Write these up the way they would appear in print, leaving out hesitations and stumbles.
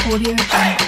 Audio Jungle.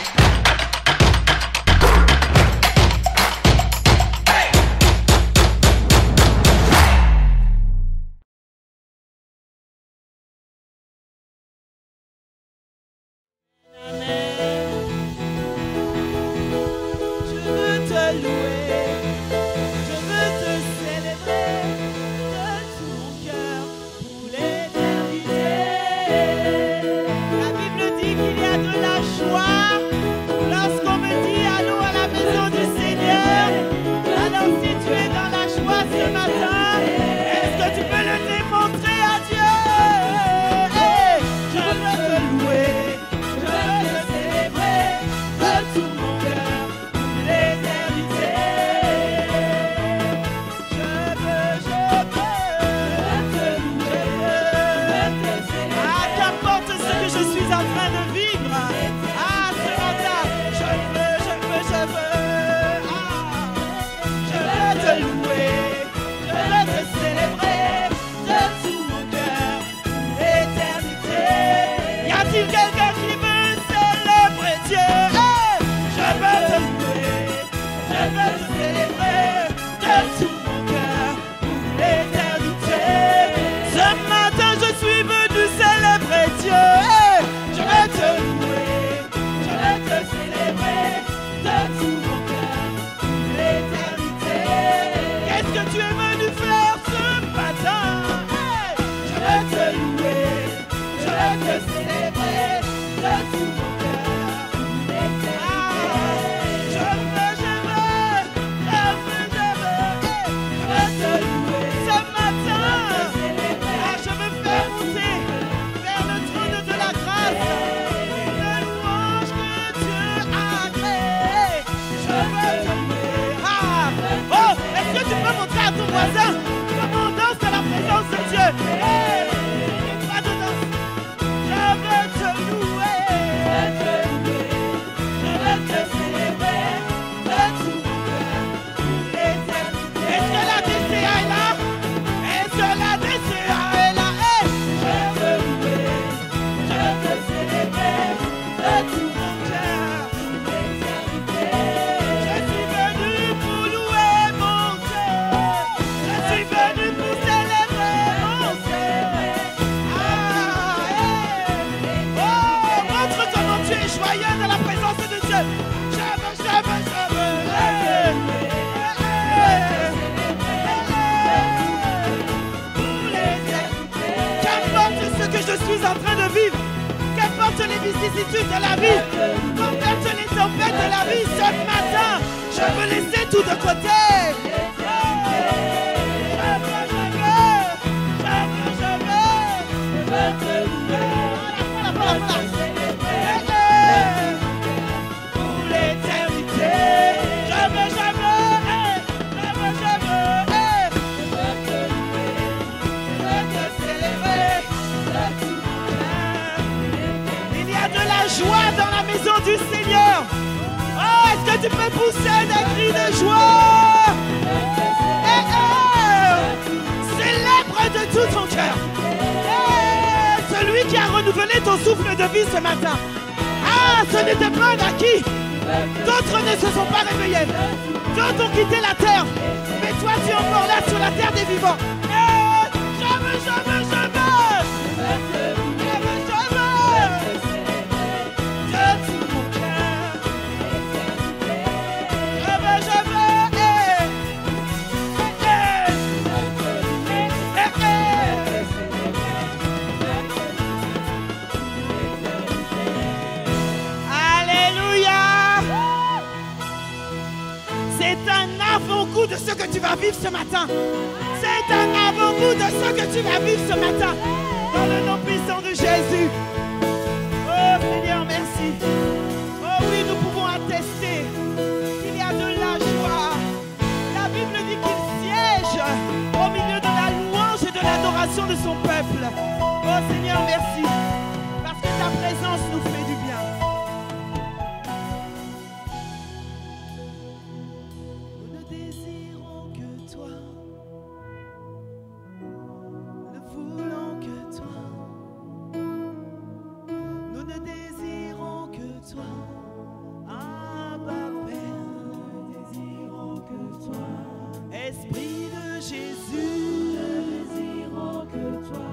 Esprit de Jésus, ne désirons que toi.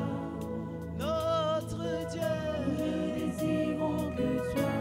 notre Dieu, Ne désirons que toi.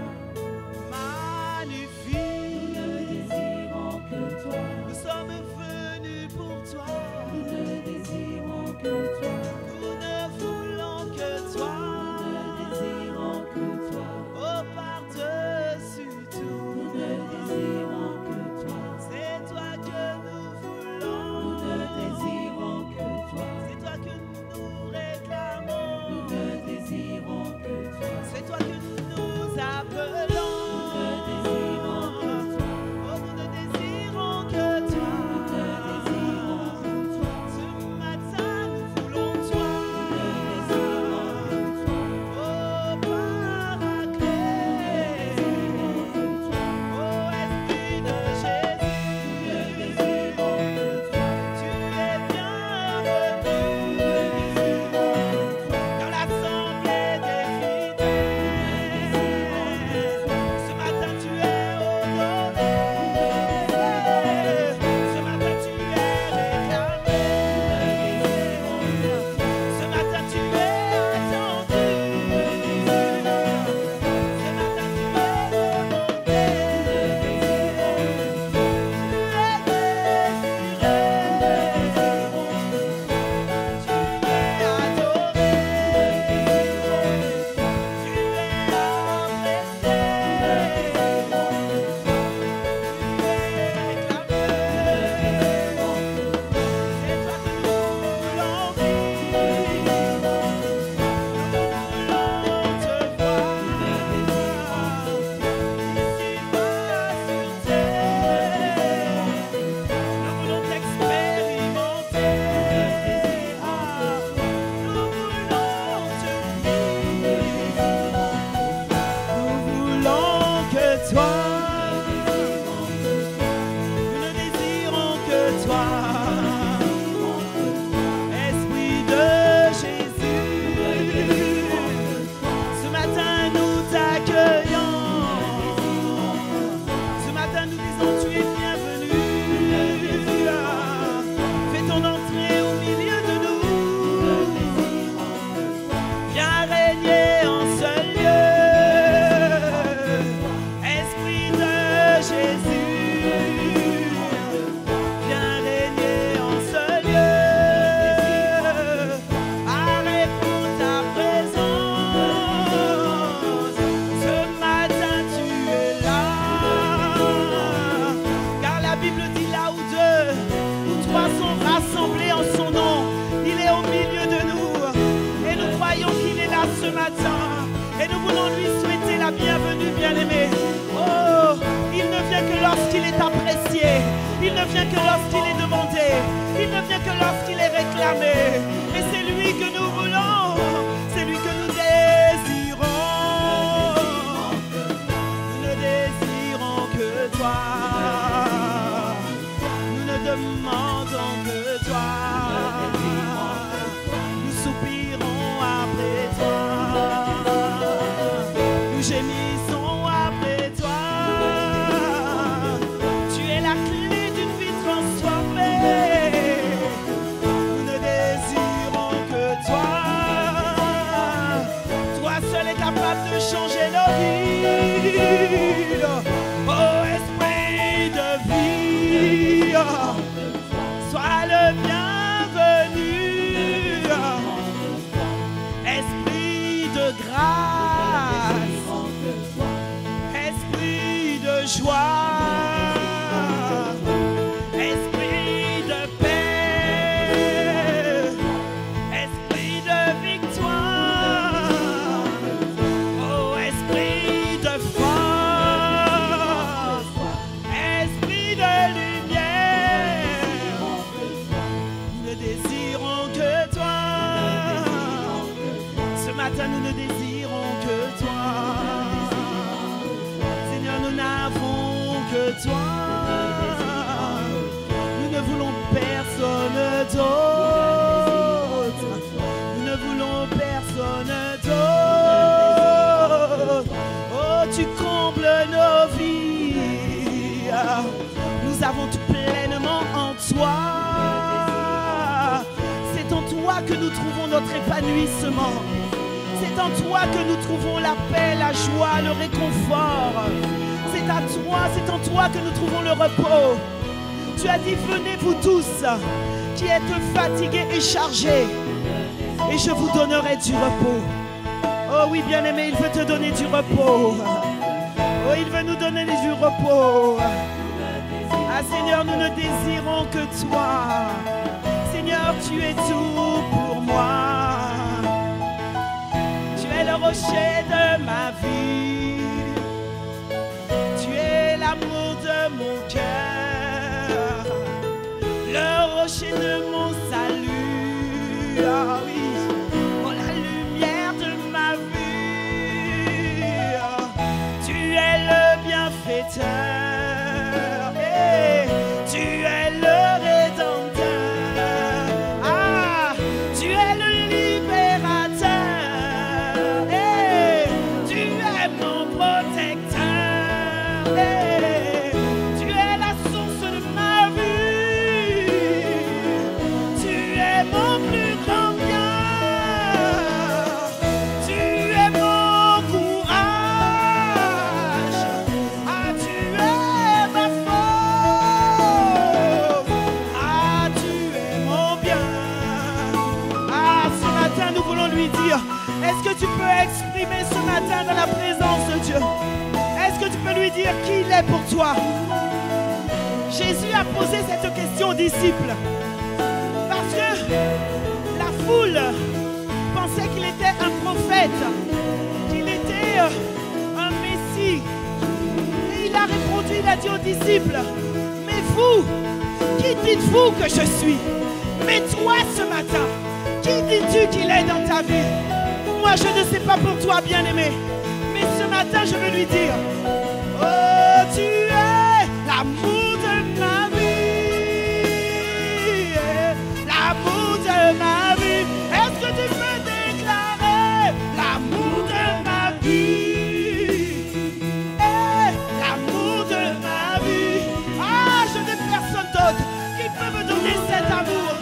magnifique. Ne désirons que toi. Nous sommes venus pour toi. Ne désirons que toi. Nous ne voulons que toi. Ne désirons que toi. Oh, par-dessus tout, Nous ne désirons que toi. c'est toi que nous voulons. Nous ne désirons que toi. C'est toi que nous réclamons. Nous ne désirons que toi. C'est toi que nous appelons. Nous ne désirons que toi. Oh, nous ne désirons que toi. Nous ne désirons que toi. Ce matin, nous voulons toi. Nous ne désirons que toi. Oh, Paraclet. Nous ne désirons que toi. Oh, Esprit de Jésus. Nous ne désirons que toi. Tu es bienvenu dans l'assemblée des fidèles. Ce matin tu es honoré. Ce matin tu es réclamé. Ce matin tu es attendu. Ce matin tu es demandé. Nous voulons t'expérimenter. Nous voulons te vivre. Nous voulons que toi. Nous ne désirons que toi. Esprit de Jésus. Ce matin nous t'accueillons. Ce matin nous disons tu es bienvenu. Fais ton entrée au milieu de nous. Viens régner en ce lieu. Esprit de Jésus. Viens régner en ce lieu. Arrête pour ta présence. Ce matin tu es là. Car la Bible dit là où deux ou trois sont rassemblés en son nom, il est au milieu de nous. Et nous croyons qu'il est là ce matin. Et nous voulons lui souhaiter la bienvenue, bien-aimé. Oh, il ne vient que lorsqu'il est apprécié. Il ne vient que lorsqu'il est demandé. Il ne vient que lorsqu'il est réclamé. Et c'est lui que nous voulons. C'est lui que nous désirons. Nous ne désirons que toi. Nous ne demandons que toi. Nous soupirons après toi. Nous gémissons après toi. Tu es la clé d'une vie transformée. Nous ne désirons que toi. Toi seul est capable de changer nos vies. Oh, esprit de vie, sois le bienvenu. Esprit de grâce, esprit de joie, esprit de paix, esprit de victoire, oh esprit de force, esprit de lumière. toi que nous trouvons notre épanouissement. C'est en toi que nous trouvons la paix, la joie, le réconfort. C'est à toi, c'est en toi que nous trouvons le repos. Tu as dit, venez vous tous qui êtes fatigués et chargés, et je vous donnerai du repos. Oh oui, bien-aimé, il veut te donner du repos. Oh, il veut nous donner du repos. Ah Seigneur, nous ne désirons que toi. Seigneur, tu es tout pour moi. Tu es le rocher de ma vie. Tu es l'amour de mon cœur, le rocher de mon salut. Ah oui, oh la lumière de ma vie. Tu es le bienfaiteur. Hey, tu es le rédempteur. Ah, tu es le libérateur. Hey, tu es mon protecteur. Hey, tu es la source de ma vie. Tu es mon plus grand bien. Tu es mon courage. Ah, tu es ma force. Ah, tu es mon bien. Ah, ce matin, nous voulons lui dire, est-ce que tu peux exprimer ce matin dans la présence de Dieu? Est-ce que tu peux lui dire qui il est pour toi? Jésus a posé cette question aux disciples parce que la foule pensait qu'il était un prophète, qu'il était un messie. Et il a répondu, il a dit aux disciples, mais vous, qui dites-vous que je suis? Mais toi ce matin, qui dis-tu qu'il est dans ta vie? Moi je ne sais pas pour toi, bien-aimé, mais ce matin je veux lui dire, oh, tu es l'amour de ma vie, l'amour de ma vie. Est-ce que tu peux déclarer l'amour de ma vie, l'amour de ma vie? Ah, je n'ai personne d'autre qui peut me donner cet amour.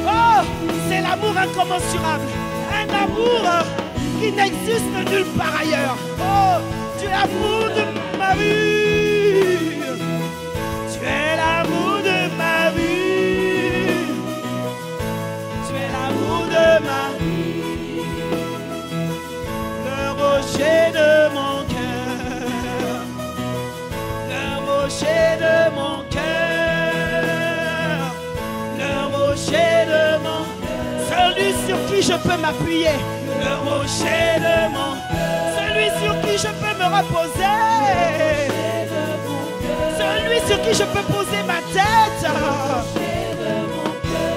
Oh, c'est l'amour incommensurable, un amour qui n'existe nulle part ailleurs. Oh, tu es l'amour de ma vie. Tu es l'amour de ma vie. Tu es l'amour de ma vie. Le rocher de mon cœur. Le rocher de mon cœur. Le rocher de mon cœur. Celui sur qui je peux m'appuyer. Le rocher de mon cœur. Celui sur qui je peux me reposer. Celui sur qui je peux poser ma tête.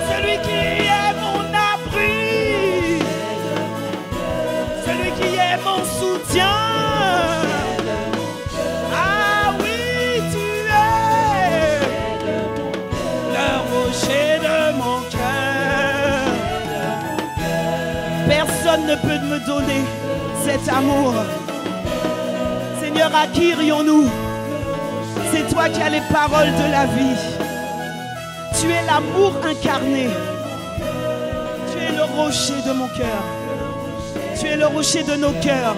Celui qui est mon abri. Celui qui est mon soutien. Ah oui, tu es le rocher de mon cœur. Personne ne peut me donner cet amour. Seigneur, à qui irions-nous? C'est toi qui as les paroles de la vie. Tu es l'amour incarné. Tu es le rocher de mon cœur. Tu es le rocher de nos cœurs.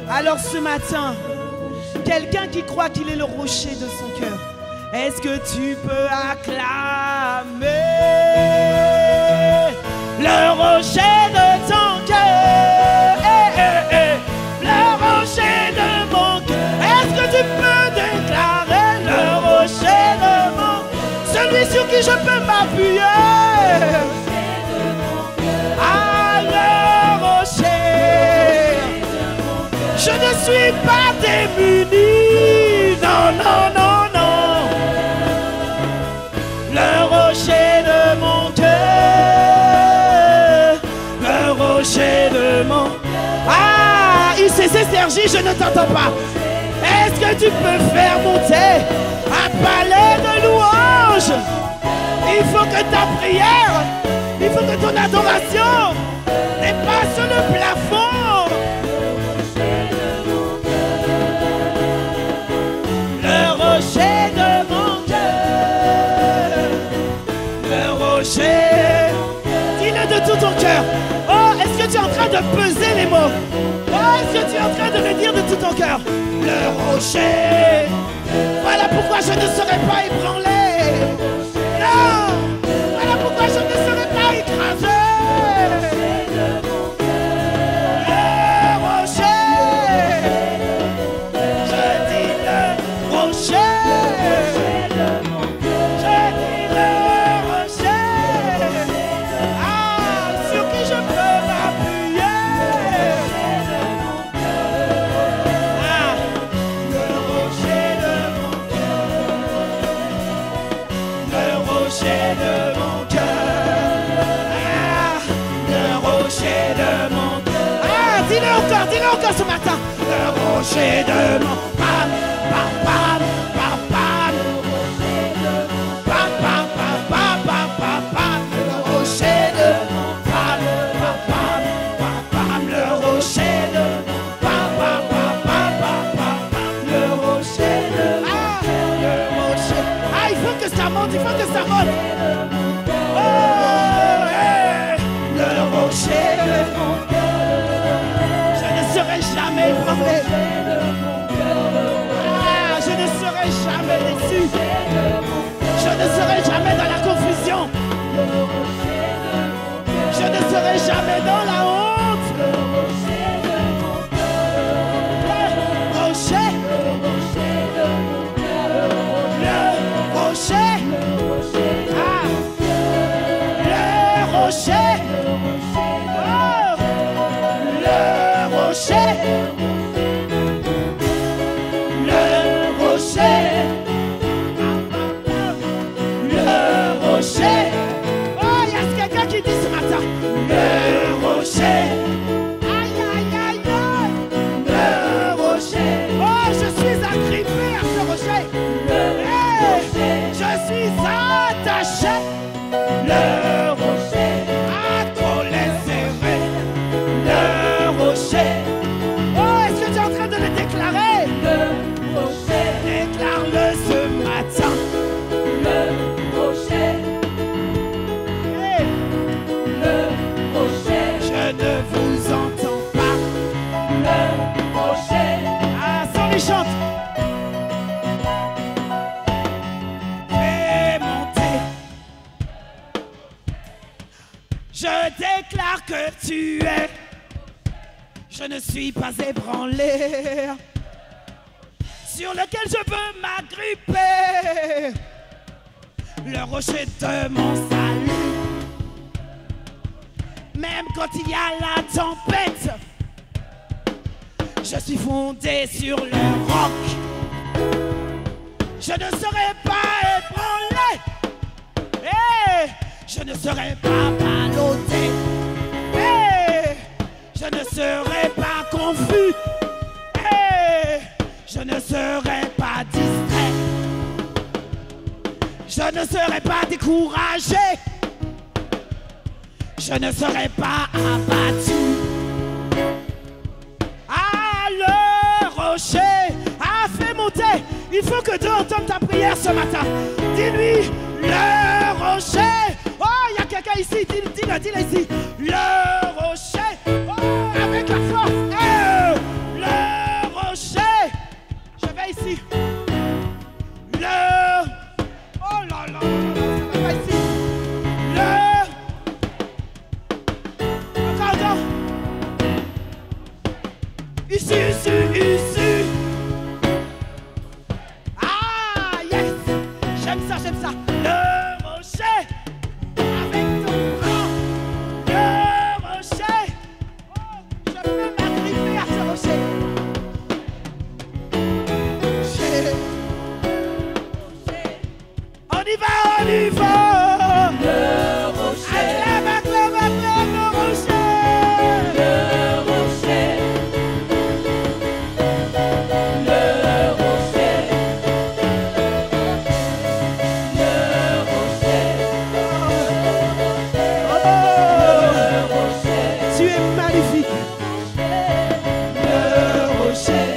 Alors ce matin, quelqu'un qui croit qu'il est le rocher de son cœur, est-ce que tu peux acclamer le rocher de ton cœur? Le rocher de mon cœur. Est-ce que tu peux déclarer le rocher de mon cœur? Celui sur qui je peux m'appuyer. Ah, le rocher. Je ne suis pas démuni. Non, non, non, non. Le rocher de mon cœur. Le rocher de mon cœur. Ah, il s'est Sergi, je ne t'entends pas. Est-ce que tu peux faire monter un palais de louanges? Il faut que ta prière, il faut que ton adoration dépasse le plafond. Le rocher de mon cœur. Le rocher. Dis-le de tout peser les mots. Oh, est-ce que tu es en train de le dire de tout ton cœur? Le rocher. Voilà pourquoi je ne serai pas ébranlé. Non. Voilà pourquoi je ne serai pas écrasé. Le rocher. Je dis le rocher. Je dis le rocher. Ah, sur qui je peux m'appuyer. Ah, le rocher de mon cœur. Le rocher de mon cœur. Ah, le rocher de mon cœur. Ah, dis-le encore ce matin. Le rocher de mon pam, pam, pam, pam, pam. Pam, pam, pam, pam, pam, pam, pam. Le rocher de mon pam, pam, pam, pam, pam. Le rocher de mon pam, pam, pam, pam, pam, pam, pam. Le rocher de le rocher. Ah, il faut que ça monte, il faut que ça monte. Oh, hey. Le rocher de mon cœur. Je ne serai jamais ébranlé. Ah, je ne serai jamais déçu. Je ne serai jamais dans la confusion. Je ne serai jamais dans la honte. Le rocher. Le rocher. Ah. Le rocher. Oh. Le rocher. Le rocher. Le rocher. Oh, il y a quelqu'un qui dit ce matin. Le rocher. Aïe, aïe, aïe, aïe. Le rocher. Oh, je suis agrippé à ce rocher. Hey, je suis attaché. Le rocher. À collet serré. Le rocher. Oh, est-ce que tu es en train de le déclarer? Le rocher. Déclare-le ce matin. Hey. Je ne vous entends pas. Le rocher. Ah, sans les chante. Fais monter. Je déclare que tu es. Je ne suis pas ébranlé. Sur lequel je peux m'agripper. Le rocher de mon salut. Même quand il y a la tempête, je suis fondé sur le roc. Je ne serai pas ébranlé. Hey, je ne serai pas ballotté. Hey, je ne serai pas confus. Hey, je ne serai pas distrait. Je ne serai pas découragé. Je ne serai pas abattu. Ah, le rocher a fait monter. Il faut que Dieu entende ta prière ce matin. Dis-lui, le rocher. Oh, il y a quelqu'un ici. Dis-le ici. Le rocher. Oh, avec la force. Le rocher. Je vais ici. Le... Oh là là, ça va pas ici. Encore. Ici. Ah, yes. J'aime ça. Le rocher. Avec ton bras. Le rocher. Oh, je peux m'agripper à ce rocher. On y va. Le rocher. Acclame le rocher. Le rocher. Le rocher. Le rocher. Oh, le rocher. Tu es magnifique. Le rocher.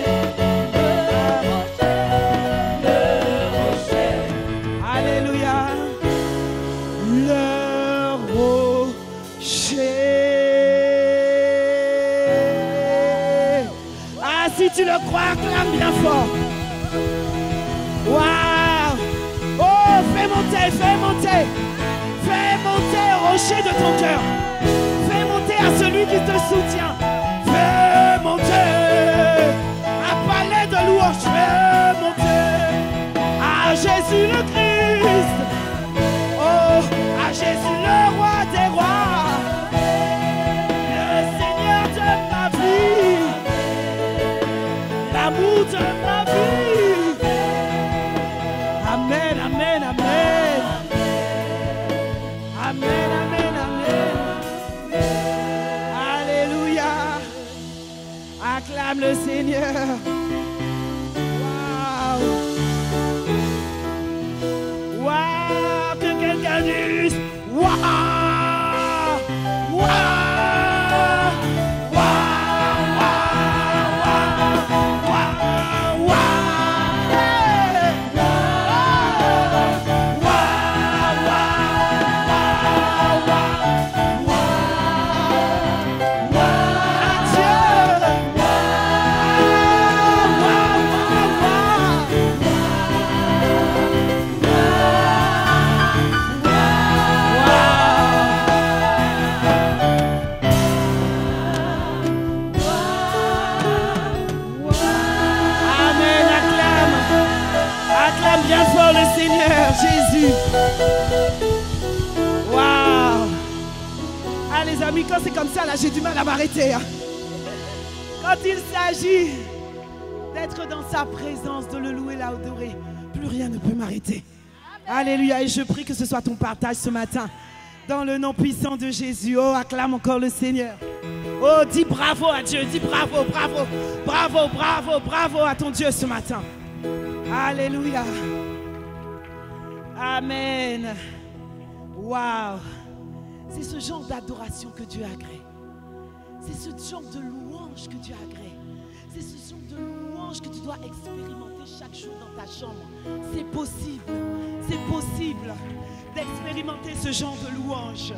Le rocher. Alléluia. tu le crois, acclame bien fort. Waouh! Oh, fais monter, fais monter. Fais monter au rocher de ton cœur. Fais monter à celui qui te soutient. Fais monter un palais de louange. Fais monter à Jésus le Christ. Oh, à Jésus le roi des rois. Le Seigneur de ma vie. L'amour de ma vie. Amen, amen, amen. Amen, amen, amen. Alléluia. Acclame le Seigneur. Waouh. Waouh. Que quelqu'un dise waouh. Waouh. Waouh. Waouh. Waouh. Bien fort le Seigneur Jésus. Waouh. Ah les amis, quand c'est comme ça là, j'ai du mal à m'arrêter. Hein. Quand il s'agit d'être dans sa présence, de le louer, l'adorer, plus rien ne peut m'arrêter. Alléluia. Et je prie que ce soit ton partage ce matin. Dans le nom puissant de Jésus. Oh, acclame encore le Seigneur. Oh, dis bravo à Dieu. Dis bravo, bravo, bravo, bravo, bravo à ton Dieu ce matin. Alléluia. Amen. Waouh. C'est ce genre d'adoration que Dieu agrée. C'est ce genre de louange que Dieu agrée. C'est ce genre de louange que tu dois expérimenter chaque jour dans ta chambre. C'est possible. C'est possible d'expérimenter ce genre de louange.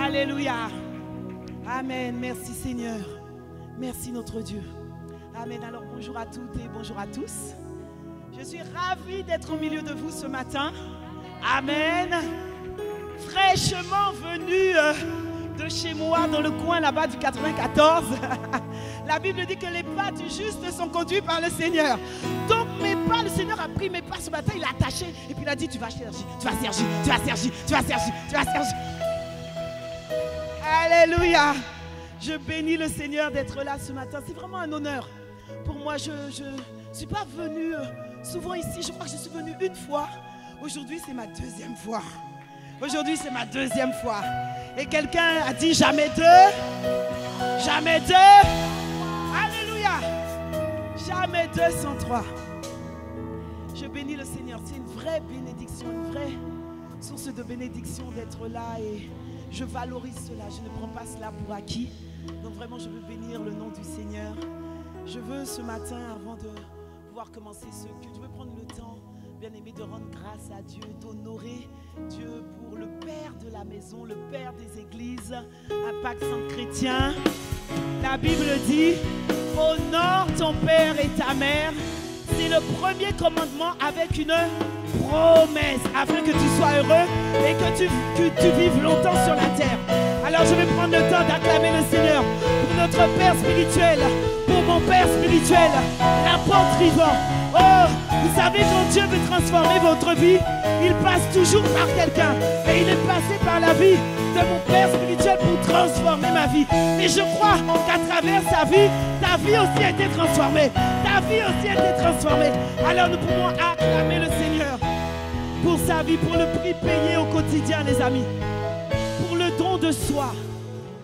Alléluia. Amen. Merci Seigneur. Merci notre Dieu. Amen. Alors bonjour à toutes et bonjour à tous. Je suis ravie d'être au milieu de vous ce matin. Amen. Fraîchement venu de chez moi, dans le coin là-bas du 94. La Bible dit que les pas du juste sont conduits par le Seigneur. Donc mes pas, le Seigneur a pris mes pas ce matin, il a attaché. Et puis il a dit, tu vas Sergi, tu vas Sergi, tu vas Sergi, tu vas Sergi, tu vas Sergi. Alléluia. Je bénis le Seigneur d'être là ce matin. C'est vraiment un honneur. Pour moi, je ne suis pas venue souvent ici. Je crois que je suis venue une fois. Aujourd'hui, c'est ma deuxième fois. Aujourd'hui, c'est ma deuxième fois. Et quelqu'un a dit jamais deux. Jamais deux. Alléluia. Jamais deux sans trois. Je bénis le Seigneur. C'est une vraie bénédiction, une vraie source de bénédiction d'être là. Et je valorise cela. Je ne prends pas cela pour acquis. Donc vraiment, je veux bénir le nom du Seigneur. Je veux ce matin, avant de pouvoir commencer ce culte, je veux prendre le temps, bien aimé, de rendre grâce à Dieu, d'honorer Dieu pour le Père de la maison, le Père des églises, Impact Centre Chrétien. La Bible dit, honore ton père et ta mère. C'est le premier commandement avec une promesse, afin que tu sois heureux et que tu vives longtemps sur la terre. Alors je vais prendre le temps d'acclamer le Seigneur pour notre Père spirituel, pour mon Père spirituel, l'apôtre vivant. Oh, vous savez, quand Dieu veut transformer votre vie, il passe toujours par quelqu'un. Et il est passé par la vie de mon Père spirituel pour transformer ma vie. Et je crois qu'à travers sa vie, ta vie aussi a été transformée. Ta vie aussi a été transformée. Alors nous pouvons acclamer le Seigneur pour sa vie, pour le prix payé au quotidien, les amis. Pour le don de soi,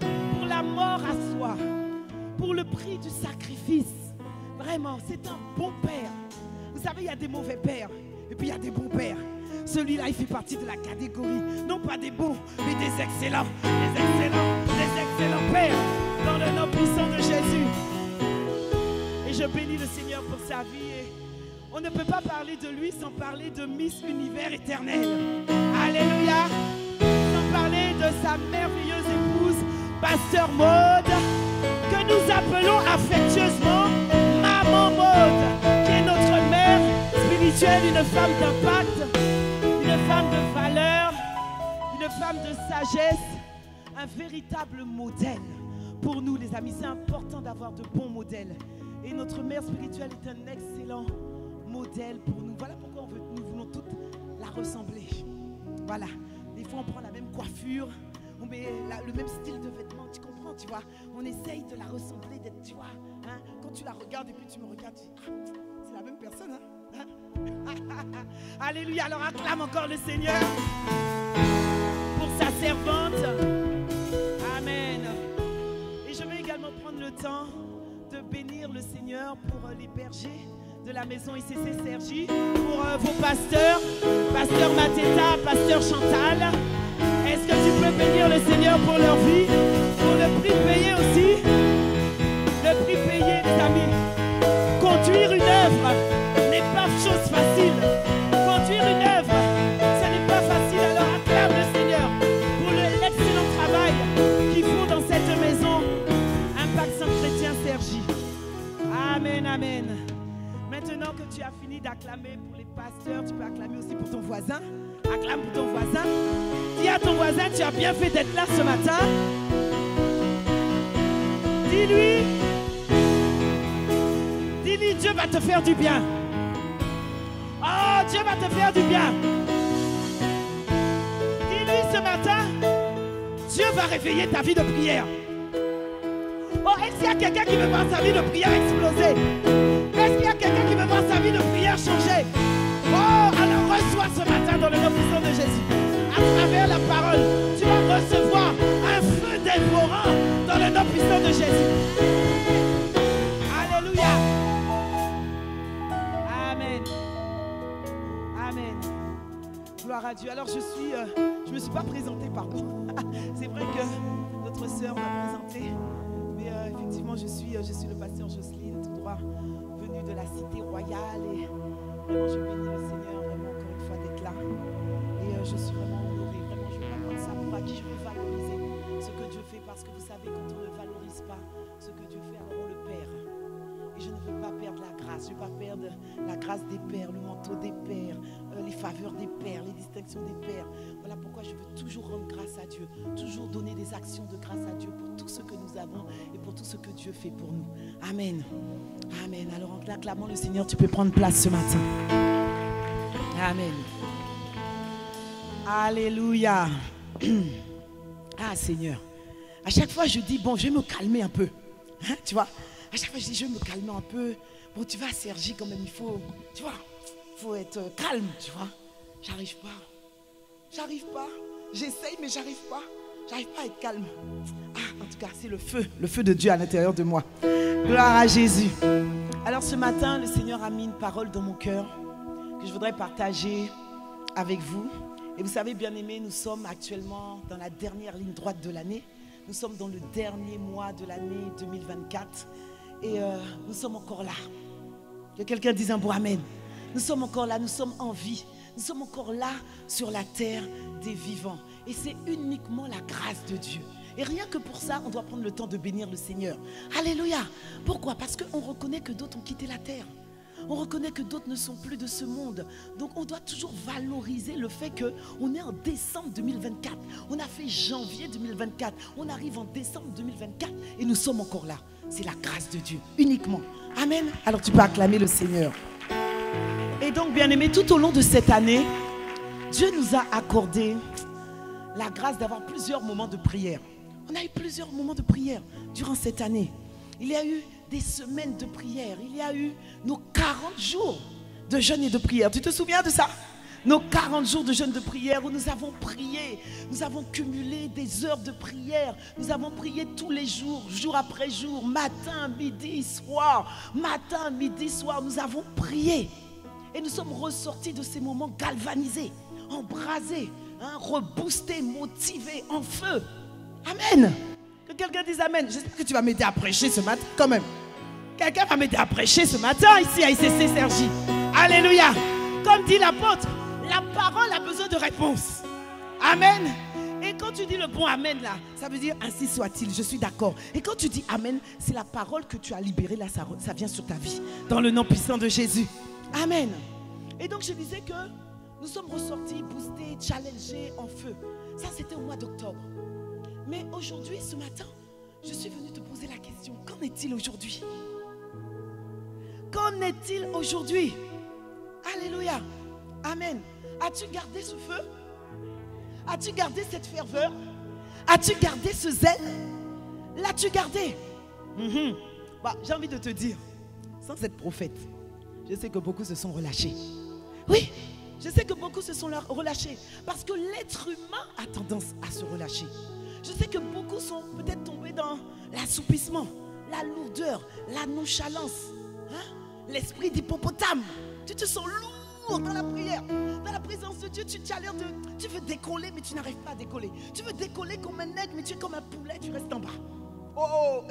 pour la mort à soi, pour le prix du sacrifice. Vraiment, c'est un bon père. Vous savez, il y a des mauvais pères et puis il y a des bons pères. Celui-là, il fait partie de la catégorie, non pas des bons, mais des excellents pères, dans le nom puissant de Jésus. Et je bénis le Seigneur pour sa vie. Et on ne peut pas parler de lui sans parler de Miss Univers éternel. Alléluia. Sans parler de sa merveilleuse épouse, Pasteur Maud, que nous appelons affectueusement Maman spirituelle, une femme d'impact, une femme de valeur, une femme de sagesse, un véritable modèle pour nous les amis. C'est important d'avoir de bons modèles. Et notre mère spirituelle est un excellent modèle pour nous. Voilà pourquoi nous voulons toutes la ressembler. Voilà. Des fois on prend la même coiffure, on met le même style de vêtements, tu comprends, tu vois. On essaye de la ressembler, d'être, tu vois. Hein? Quand tu la regardes et puis tu me regardes, tu dis, ah, c'est la même personne, hein? Alléluia, alors acclame encore le Seigneur pour sa servante. Amen. Et je vais également prendre le temps de bénir le Seigneur pour les bergers de la maison ICC Sergi, pour vos pasteurs, pasteur Mateta, pasteur Chantal. Est-ce que tu peux bénir le Seigneur pour leur vie, pour le prix payé aussi? Le prix payé, les amis. Conduire une œuvre n'est pas chose facile. Conduire une œuvre, ce n'est pas facile. Alors acclame le Seigneur pour l'excellent travail qu'ils font dans cette maison. Impact Saint Chrétien Sergi. Amen, amen. Maintenant que tu as fini d'acclamer pour les pasteurs, tu peux acclamer aussi pour ton voisin. Acclame pour ton voisin. Dis à ton voisin, tu as bien fait d'être là ce matin. Dis-lui, Dieu va te faire du bien. Oh, Dieu va te faire du bien. Dis-lui ce matin, Dieu va réveiller ta vie de prière. Oh, est-ce qu'il y a quelqu'un qui veut voir sa vie de prière exploser? Est-ce qu'il y a quelqu'un qui veut voir sa vie de prière changer? Oh, alors reçois ce matin dans le nom puissant de Jésus. À travers la parole, tu vas recevoir un feu dévorant dans le nom puissant de Jésus. Alléluia. Amen. Amen. Gloire à Dieu. Alors je me suis pas présentée, pardon. C'est vrai que notre sœur m'a présentée. Mais effectivement, je suis le pasteur Jocelyne, tout droit venu de la cité royale. Et vraiment, je bénis le Seigneur, vraiment, encore une fois, d'être là. Et je suis vraiment honorée. Vraiment, je ne veux pas prendre ça pour acquis. Je veux valoriser ce que Dieu fait. Parce que vous savez, quand on ne valorise pas ce que Dieu fait, alors on le perd. Et je ne veux pas perdre la grâce. Je ne veux pas perdre la grâce des pères, le manteau des pères, les faveurs des pères, les distinctions des pères. Voilà pourquoi je veux toujours rendre grâce à Dieu. Toujours donner des actions de grâce à Dieu pour tout ce que nous avons et pour tout ce que Dieu fait pour nous. Amen. Amen. Alors en acclamant le Seigneur, tu peux prendre place ce matin. Amen. Alléluia. Ah Seigneur. À chaque fois je dis, bon, je vais me calmer un peu. Hein, tu vois? À chaque fois je dis, je vais me calmer un peu. Bon, tu vas Sergi quand même, il faut, tu vois, il faut être calme, tu vois. J'arrive pas. J'arrive pas. J'essaye, mais j'arrive pas. J'arrive pas à être calme. Ah, en tout cas, c'est le feu de Dieu à l'intérieur de moi. Gloire à Jésus. Alors ce matin, le Seigneur a mis une parole dans mon cœur que je voudrais partager avec vous. Et vous savez, bien-aimés, nous sommes actuellement dans la dernière ligne droite de l'année. Nous sommes dans le dernier mois de l'année 2024. Et nous sommes encore là. Que quelqu'un dise un beau amen. Nous sommes encore là, nous sommes en vie. Nous sommes encore là sur la terre des vivants. Et c'est uniquement la grâce de Dieu. Et rien que pour ça, on doit prendre le temps de bénir le Seigneur. Alléluia. Pourquoi? Parce qu'on reconnaît que d'autres ont quitté la terre. On reconnaît que d'autres ne sont plus de ce monde. Donc on doit toujours valoriser le fait qu'on est en décembre 2024. On a fait janvier 2024. On arrive en décembre 2024 et nous sommes encore là. C'est la grâce de Dieu, uniquement. Amen. Alors tu peux acclamer le Seigneur. Et donc, bien-aimés, tout au long de cette année, Dieu nous a accordé la grâce d'avoir plusieurs moments de prière. On a eu plusieurs moments de prière durant cette année. Il y a eu des semaines de prière. Il y a eu nos 40 jours de jeûne et de prière. Tu te souviens de ça? Nos 40 jours de jeûne de prière où nous avons prié. Nous avons cumulé des heures de prière. Nous avons prié tous les jours, jour après jour, matin, midi, soir. Matin, midi, soir, nous avons prié. Et nous sommes ressortis de ces moments galvanisés, embrasés, hein, reboostés, motivés, en feu. Amen. Que quelqu'un dise amen. J'espère que tu vas m'aider à prêcher ce matin quand même. Quelqu'un va m'aider à prêcher ce matin ici à ICC Sergi. Alléluia. Comme dit l'apôtre, la parole a besoin de réponse. Amen. Et quand tu dis le bon amen là, ça veut dire ainsi soit-il, je suis d'accord. Et quand tu dis amen, c'est la parole que tu as libérée là, ça vient sur ta vie. Dans le nom puissant de Jésus. Amen. Et donc je disais que nous sommes ressortis, boostés, challengés, en feu. Ça, c'était au mois d'octobre. Mais aujourd'hui, ce matin, je suis venue te poser la question. Qu'en est-il aujourd'hui? Qu'en est-il aujourd'hui? Alléluia. Amen. As-tu gardé ce feu? As-tu gardé cette ferveur? As-tu gardé ce zèle? L'as-tu gardé? J'ai envie de te dire, sans être prophète, je sais que beaucoup se sont relâchés. Oui, je sais que beaucoup se sont relâchés. Parce que l'être humain a tendance à se relâcher. Je sais que beaucoup sont peut-être tombés dans l'assoupissement, la lourdeur, la nonchalance. L'esprit d'hippopotame. Tu te sens lourd dans la prière. Dans la présence de Dieu, tu as l'air de... Tu veux décoller, mais tu n'arrives pas à décoller. Tu veux décoller comme un aigle, mais tu es comme un poulet, tu restes en bas.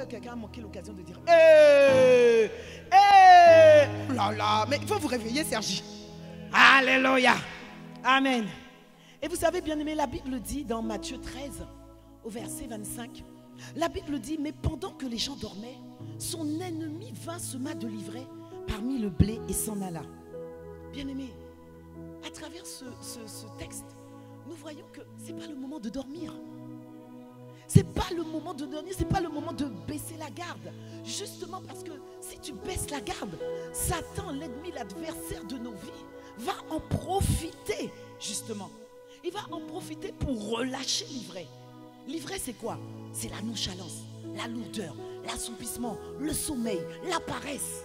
Quelqu'un a manqué l'occasion de dire oh là là, mais il faut vous réveiller, Sergi. Alléluia. Amen. Et vous savez, bien aimé, la Bible dit dans Matthieu 13, au verset 25, la Bible dit, mais pendant que les gens dormaient, son ennemi vint sema de l'ivraie parmi le blé et s'en alla. Bien aimé, à travers ce texte, nous voyons que ce n'est pas le moment de dormir. Ce n'est pas le moment de dormir, ce n'est pas le moment de baisser la garde. Justement parce que si tu baisses la garde, Satan, l'ennemi, l'adversaire de nos vies, va en profiter, justement. Il va en profiter pour relâcher l'ivraie. L'ivraie, c'est quoi? C'est la nonchalance, la lourdeur, l'assoupissement, le sommeil, la paresse.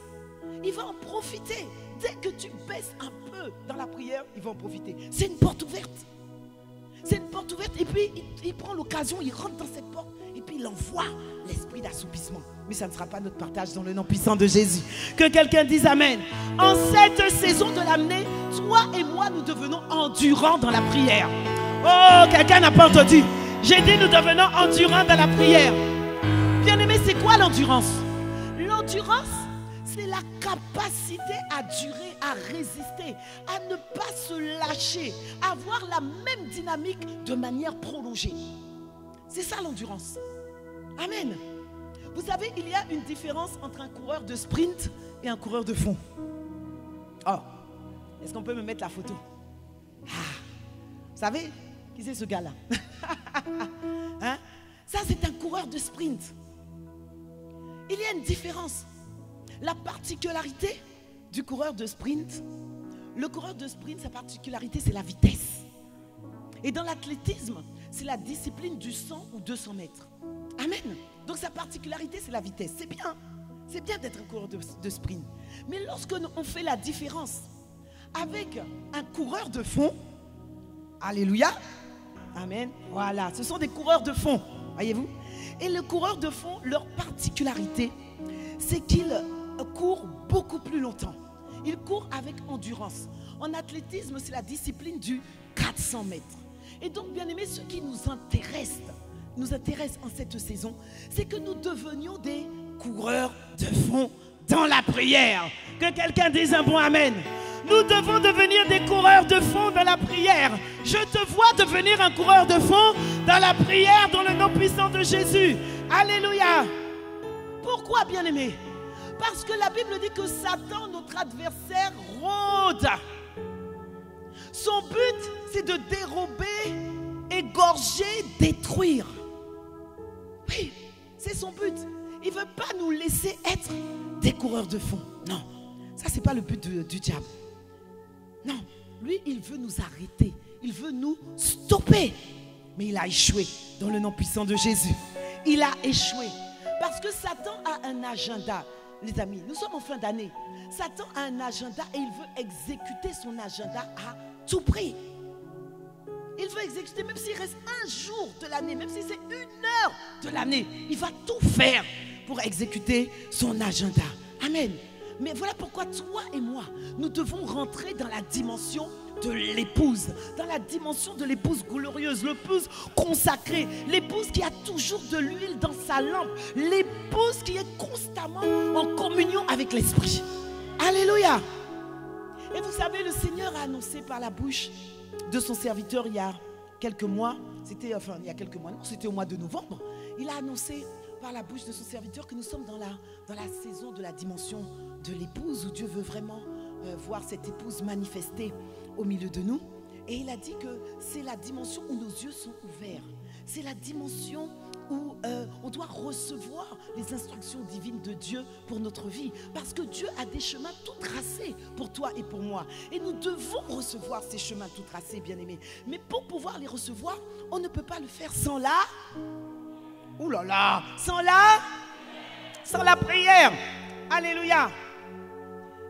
Il va en profiter. Dès que tu baisses un peu dans la prière, il va en profiter. C'est une porte ouverte. C'est une porte ouverte et puis il prend l'occasion, il rentre dans cette porte et puis il envoie l'esprit d'assoupissement. Mais ça ne sera pas notre partage dans le nom puissant de Jésus. Que quelqu'un dise Amen. En cette saison de l'année, toi et moi, nous devenons endurants dans la prière. Oh, quelqu'un n'a pas entendu. J'ai dit nous devenons endurants dans la prière. Bien-aimé, c'est quoi l'endurance? L'endurance, c'est la capacité à durer, à résister, à ne pas se lâcher, à avoir la même dynamique de manière prolongée. C'est ça l'endurance. Amen. Vous savez, il y a une différence entre un coureur de sprint et un coureur de fond. Oh, est-ce qu'on peut me mettre la photo? Vous savez, qui c'est ce gars-là? Ça, c'est un coureur de sprint. Il y a une différence. La particularité du coureur de sprint, le coureur de sprint, sa particularité, c'est la vitesse. Et dans l'athlétisme, c'est la discipline du 100 ou 200 mètres. Amen. Donc sa particularité, c'est la vitesse. C'est bien d'être un coureur de sprint. Mais lorsque on fait la différence avec un coureur de fond, alléluia, amen, voilà, ce sont des coureurs de fond, voyez-vous. Et les coureurs de fond, leur particularité, c'est qu'ils courent beaucoup plus longtemps. Ils courent avec endurance. En athlétisme, c'est la discipline du 400 mètres. Et donc, bien aimé, ce qui nous intéresse en cette saison, c'est que nous devenions des coureurs de fond dans la prière. Que quelqu'un dise un bon amen. Nous devons devenir des coureurs de fond dans la prière. Je te vois devenir un coureur de fond dans la prière, dans le nom puissant de Jésus. Alléluia. Pourquoi, bien aimé? Parce que la Bible dit que Satan, notre adversaire, rôde. Son but, c'est de dérober, égorger, détruire. Oui, c'est son but. Il ne veut pas nous laisser être des coureurs de fond. Non, ça, ce n'est pas le but du diable. Non, lui, il veut nous arrêter. Il veut nous stopper. Mais il a échoué dans le nom puissant de Jésus. Il a échoué. Parce que Satan a un agenda. Les amis, nous sommes en fin d'année. Satan a un agenda et il veut exécuter son agenda à tout prix. Il veut exécuter, même s'il reste un jour de l'année, même si c'est 1 heure de l'année, il va tout faire pour exécuter son agenda. Amen. Mais voilà pourquoi toi et moi, nous devons rentrer dans la dimension de l'épouse, dans la dimension de l'épouse glorieuse, l'épouse consacrée, l'épouse qui a toujours de l'huile dans sa lampe, l'épouse qui est constamment en communion avec l'Esprit. Alléluia. Et vous savez, le Seigneur a annoncé par la bouche de son serviteur il y a quelques mois, c'était au mois de novembre, il a annoncé par la bouche de son serviteur que nous sommes dans la saison de la dimension de l'épouse où Dieu veut vraiment voir cette épouse manifester au milieu de nous. Et il a dit que c'est la dimension où nos yeux sont ouverts. C'est la dimension où on doit recevoir les instructions divines de Dieu pour notre vie. Parce que Dieu a des chemins tout tracés pour toi et pour moi. Et nous devons recevoir ces chemins tout tracés, bien-aimés. Mais pour pouvoir les recevoir, on ne peut pas le faire sans la... Ouh là là! Sans la prière. Alléluia.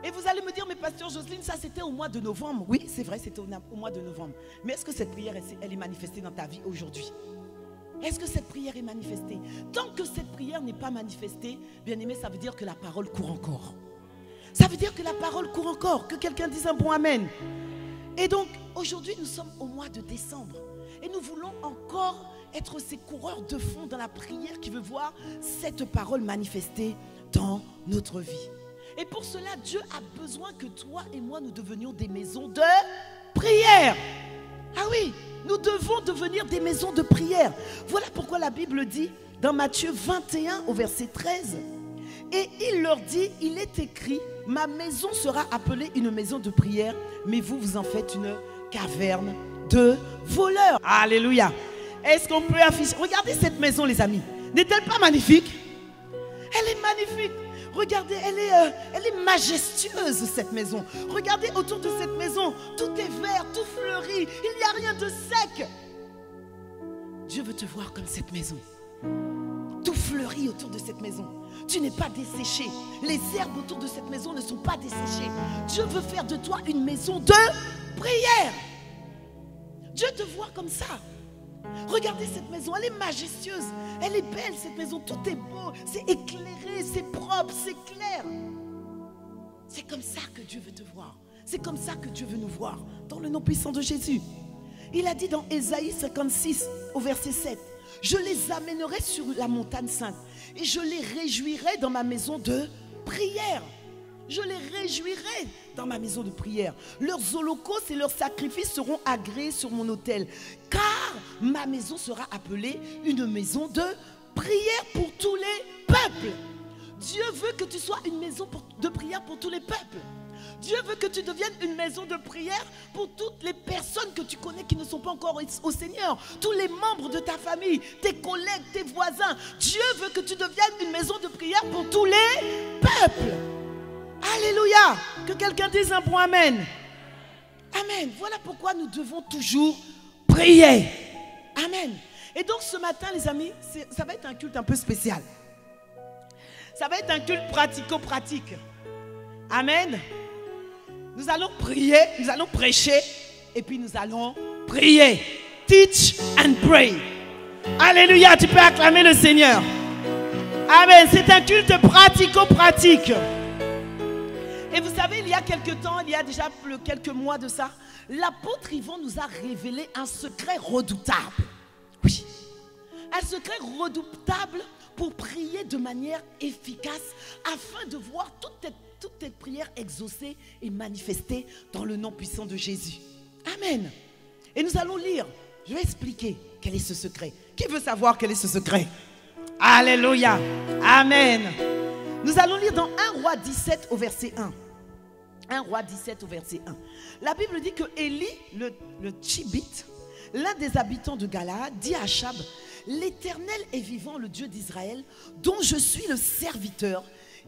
Et vous allez me dire, mais pasteur Jocelyne, ça c'était au mois de novembre. Oui, c'est vrai, c'était au mois de novembre. Mais est-ce que cette prière, elle est manifestée dans ta vie aujourd'hui? Est-ce que cette prière est manifestée? Tant que cette prière n'est pas manifestée, bien aimé, ça veut dire que la parole court encore. Ça veut dire que la parole court encore. Que quelqu'un dise un bon amen. Et donc, aujourd'hui, nous sommes au mois de décembre. Et nous voulons encore être ces coureurs de fond dans la prière qui veut voir cette parole manifestée dans notre vie. Et pour cela, Dieu a besoin que toi et moi, nous devenions des maisons de prière. Ah oui, nous devons devenir des maisons de prière. Voilà pourquoi la Bible dit dans Matthieu 21 au verset 13. Et il leur dit, il est écrit, ma maison sera appelée une maison de prière, mais vous, vous en faites une caverne de voleurs. Alléluia. Est-ce qu'on peut afficher? Regardez cette maison, les amis. N'est-elle pas magnifique? Elle est magnifique. Regardez, elle est majestueuse, cette maison. Regardez autour de cette maison. Tout est vert, tout fleuri. Il n'y a rien de sec. Dieu veut te voir comme cette maison. Tout fleuri autour de cette maison. Tu n'es pas desséché. Les herbes autour de cette maison ne sont pas desséchées. Dieu veut faire de toi une maison de prière. Dieu te voit comme ça. Regardez cette maison, elle est majestueuse. Elle est belle, cette maison. Tout est beau, c'est éclairé, c'est propre, c'est clair. C'est comme ça que Dieu veut te voir. C'est comme ça que Dieu veut nous voir. Dans le nom puissant de Jésus. Il a dit dans Ésaïe 56 au verset 7. Je les amènerai sur la montagne sainte et je les réjouirai dans ma maison de prière. Je les réjouirai dans ma maison de prière. Leurs holocaustes et leurs sacrifices seront agréés sur mon autel. Car ma maison sera appelée une maison de prière pour tous les peuples. Dieu veut que tu sois une maison de prière pour tous les peuples. Dieu veut que tu deviennes une maison de prière pour toutes les personnes que tu connais qui ne sont pas encore au Seigneur. Tous les membres de ta famille, tes collègues, tes voisins. Dieu veut que tu deviennes une maison de prière pour tous les peuples. Alléluia. Que quelqu'un dise un bon amen. Amen. Voilà pourquoi nous devons toujours prier. Amen. Et donc ce matin, les amis, ça va être un culte un peu spécial. Ça va être un culte pratico-pratique. Amen. Nous allons prier, nous allons prêcher et puis nous allons prier. Teach and pray. Alléluia. Tu peux acclamer le Seigneur. Amen. C'est un culte pratico-pratique. Et vous savez, il y a quelques temps, il y a déjà quelques mois de ça, l'apôtre Yvon nous a révélé un secret redoutable. Oui. Un secret redoutable pour prier de manière efficace afin de voir toutes tes prières exaucées et manifestées dans le nom puissant de Jésus. Amen. Et nous allons lire. Je vais expliquer quel est ce secret. Qui veut savoir quel est ce secret? Alléluia. Amen. Nous allons lire dans 1 Roi 17 au verset 1. 1 Roi 17 au verset 1. La Bible dit que Élie, le Tchibite, l'un des habitants de Galaad, dit à Achab, l'Éternel est vivant, le Dieu d'Israël, dont je suis le serviteur.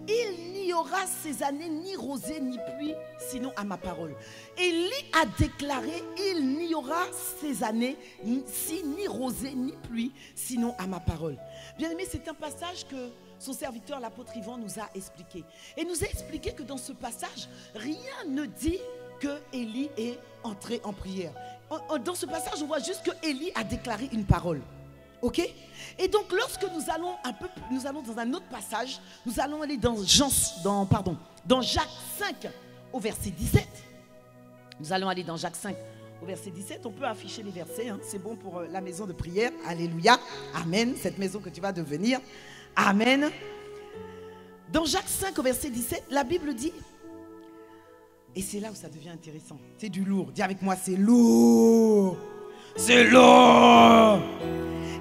Il n'y aura ces années ni rosée ni pluie, sinon à ma parole. Élie a déclaré, il n'y aura ces années ni rosée ni pluie, sinon à ma parole. Bien aimé, c'est un passage que son serviteur, l'apôtre Yvon, nous a expliqué. Et nous a expliqué que dans ce passage, rien ne dit que Élie est entré en prière. Dans ce passage, on voit juste que Élie a déclaré une parole. Ok? Et donc, lorsque nous allons dans un autre passage, nous allons aller dans Jacques 5 au verset 17. Nous allons aller dans Jacques 5 au verset 17. On peut afficher les versets, hein, c'est bon pour la maison de prière. Alléluia. Amen. Cette maison que tu vas devenir. Amen. Dans Jacques 5 au verset 17, la Bible dit, et c'est là où ça devient intéressant, c'est du lourd. Dis avec moi, c'est lourd. C'est lourd.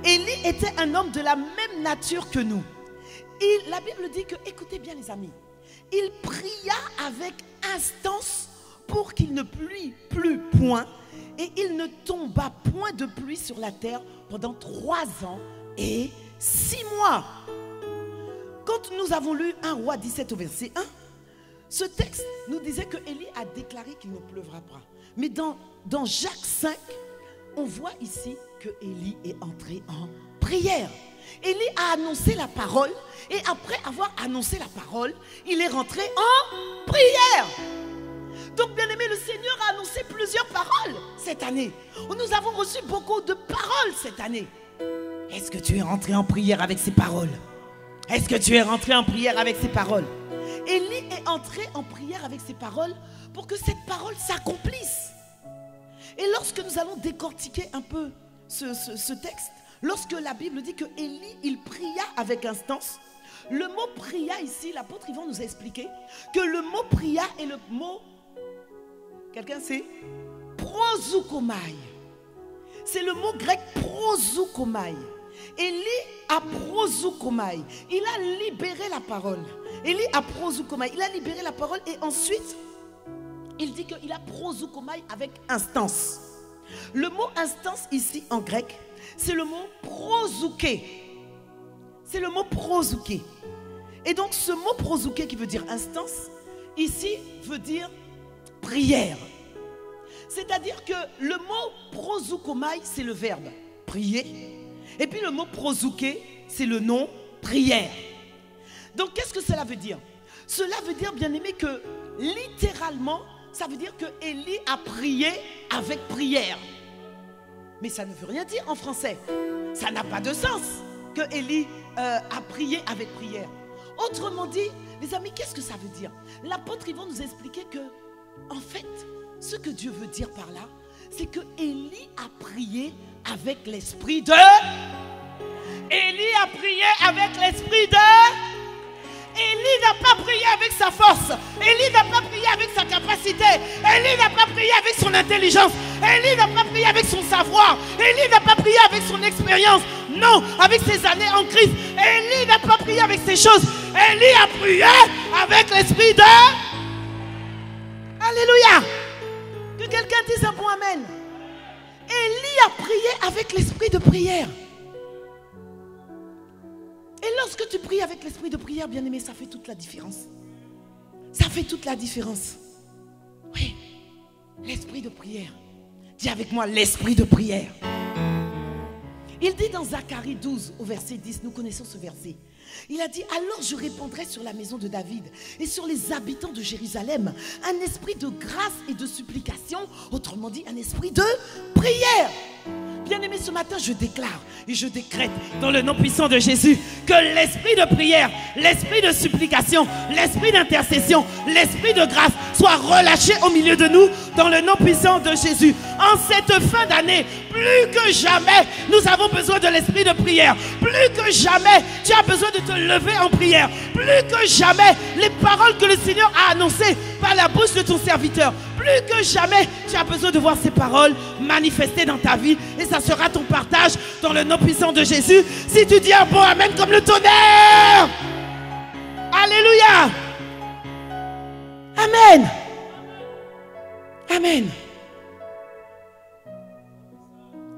Élie était un homme de la même nature que nous. La Bible dit que, écoutez bien les amis, il pria avec instance pour qu'il ne pluie plus point, et il ne tomba point de pluie sur la terre pendant 3 ans et 6 mois. Quand nous avons lu 1 Roi 17 au verset 1, ce texte nous disait que Élie a déclaré qu'il ne pleuvra pas. Mais dans Jacques 5, on voit ici que Élie est entré en prière. Élie a annoncé la parole, et après avoir annoncé la parole, il est rentré en prière. Donc, bien aimé, le Seigneur a annoncé plusieurs paroles cette année. Nous avons reçu beaucoup de paroles cette année. Est-ce que tu es rentré en prière avec ces paroles? Est-ce que tu es rentré en prière avec ces paroles? Élie est entré en prière avec ces paroles pour que cette parole s'accomplisse. Et lorsque nous allons décortiquer un peu ce texte, lorsque la Bible dit que Élie, il pria avec instance, le mot pria ici, l'apôtre Yvan nous a expliqué que le mot pria est le mot, quelqu'un sait, prosoukomai. C'est le mot grec prosoukomai. Élie a prosoukomai. Il a libéré la parole. Élie a prosoukomai. Il a libéré la parole et ensuite, il dit qu'il a prosoukomai avec instance. Le mot instance ici en grec, c'est le mot prosouké. C'est le mot prosouké. Et donc ce mot prosouké qui veut dire instance, ici veut dire prière. C'est-à-dire que le mot prosoukomai, c'est le verbe prier. Et puis le mot prosouké, c'est le nom prière. Donc qu'est-ce que cela veut dire? Cela veut dire, bien aimé, que littéralement, ça veut dire que Élie a prié avec prière. Mais ça ne veut rien dire en français. Ça n'a pas de sens que Élie a prié avec prière. Autrement dit, les amis, qu'est-ce que ça veut dire? L'apôtre Yvan nous a expliqué que, en fait, ce que Dieu veut dire par là, c'est que Élie a prié avec l'esprit de... Élie a prié avec l'esprit de... Élie n'a pas prié avec sa force. Élie n'a pas prié avec sa capacité. Élie n'a pas prié avec son intelligence. Élie n'a pas prié avec son savoir. Élie n'a pas prié avec son expérience. Non, avec ses années en Christ. Élie n'a pas prié avec ces choses. Élie a prié avec l'esprit de... Alléluia. Que quelqu'un dise un bon amen. Élie a prié avec l'esprit de prière. Et lorsque tu pries avec l'esprit de prière, bien aimé, ça fait toute la différence. Ça fait toute la différence. Oui, l'esprit de prière. Dis avec moi, l'esprit de prière. Il dit dans Zacharie 12 au verset 10, nous connaissons ce verset. Il a dit, alors je répandrai sur la maison de David et sur les habitants de Jérusalem un esprit de grâce et de supplication, autrement dit un esprit de prière. Bien-aimé, ce matin, je déclare et je décrète dans le nom puissant de Jésus que l'esprit de prière, l'esprit de supplication, l'esprit d'intercession, l'esprit de grâce soit relâché au milieu de nous dans le nom puissant de Jésus. En cette fin d'année, plus que jamais, nous avons besoin de l'esprit de prière. Plus que jamais, tu as besoin de te lever en prière. Plus que jamais, les paroles que le Seigneur a annoncées par la bouche de ton serviteur, plus que jamais, tu as besoin de voir ces paroles manifestées dans ta vie. Et ça sera ton partage dans le nom puissant de Jésus. Si tu dis un bon amen comme le tonnerre. Alléluia. Amen. Amen.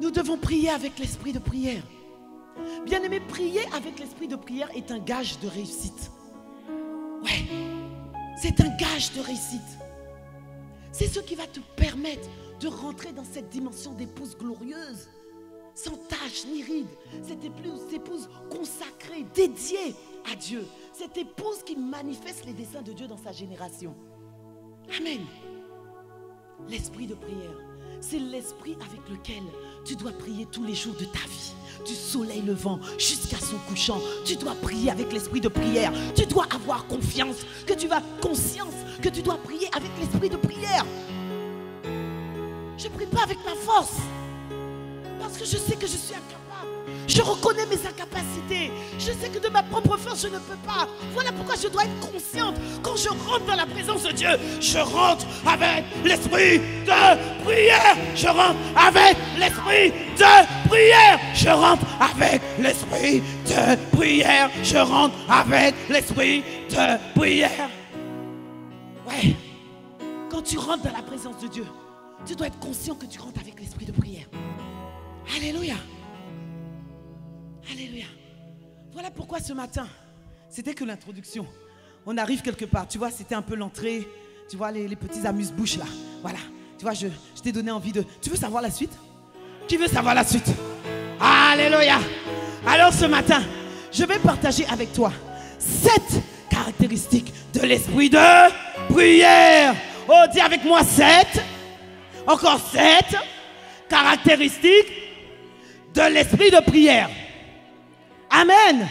Nous devons prier avec l'esprit de prière. Bien-aimé, prier avec l'esprit de prière est un gage de réussite. Ouais, c'est un gage de réussite. C'est ce qui va te permettre de rentrer dans cette dimension d'épouse glorieuse, sans tache ni ride. Cette épouse consacrée, dédiée à Dieu. Cette épouse qui manifeste les desseins de Dieu dans sa génération. Amen. L'esprit de prière, c'est l'esprit avec lequel tu dois prier tous les jours de ta vie. Du soleil levant jusqu'à son couchant. Tu dois prier avec l'esprit de prière. Tu dois avoir confiance, conscience que tu dois prier avec l'esprit de prière. Je ne prie pas avec ma force. Parce que je sais que je suis incapable. Je reconnais mes incapacités. Je sais que de ma propre force, je ne peux pas. Voilà pourquoi je dois être consciente. Quand je rentre dans la présence de Dieu, je rentre avec l'esprit de prière. Je rentre avec l'esprit de prière. Je rentre avec l'esprit de prière. Je rentre avec l'esprit de prière. Ouais. Quand tu rentres dans la présence de Dieu, tu dois être conscient que tu rentres avec l'esprit de prière. Alléluia. Alléluia. Voilà pourquoi ce matin, c'était que l'introduction. On arrive quelque part, tu vois, c'était un peu l'entrée. Tu vois, les petits amuse-bouches là. Voilà. Tu vois, je t'ai donné envie de... Tu veux savoir la suite? Qui veut savoir la suite? Alléluia. Alors ce matin, je vais partager avec toi 7 caractéristiques de l'esprit de prière. Oh, dis avec moi 7. Encore 7 caractéristiques de l'esprit de prière. Amen.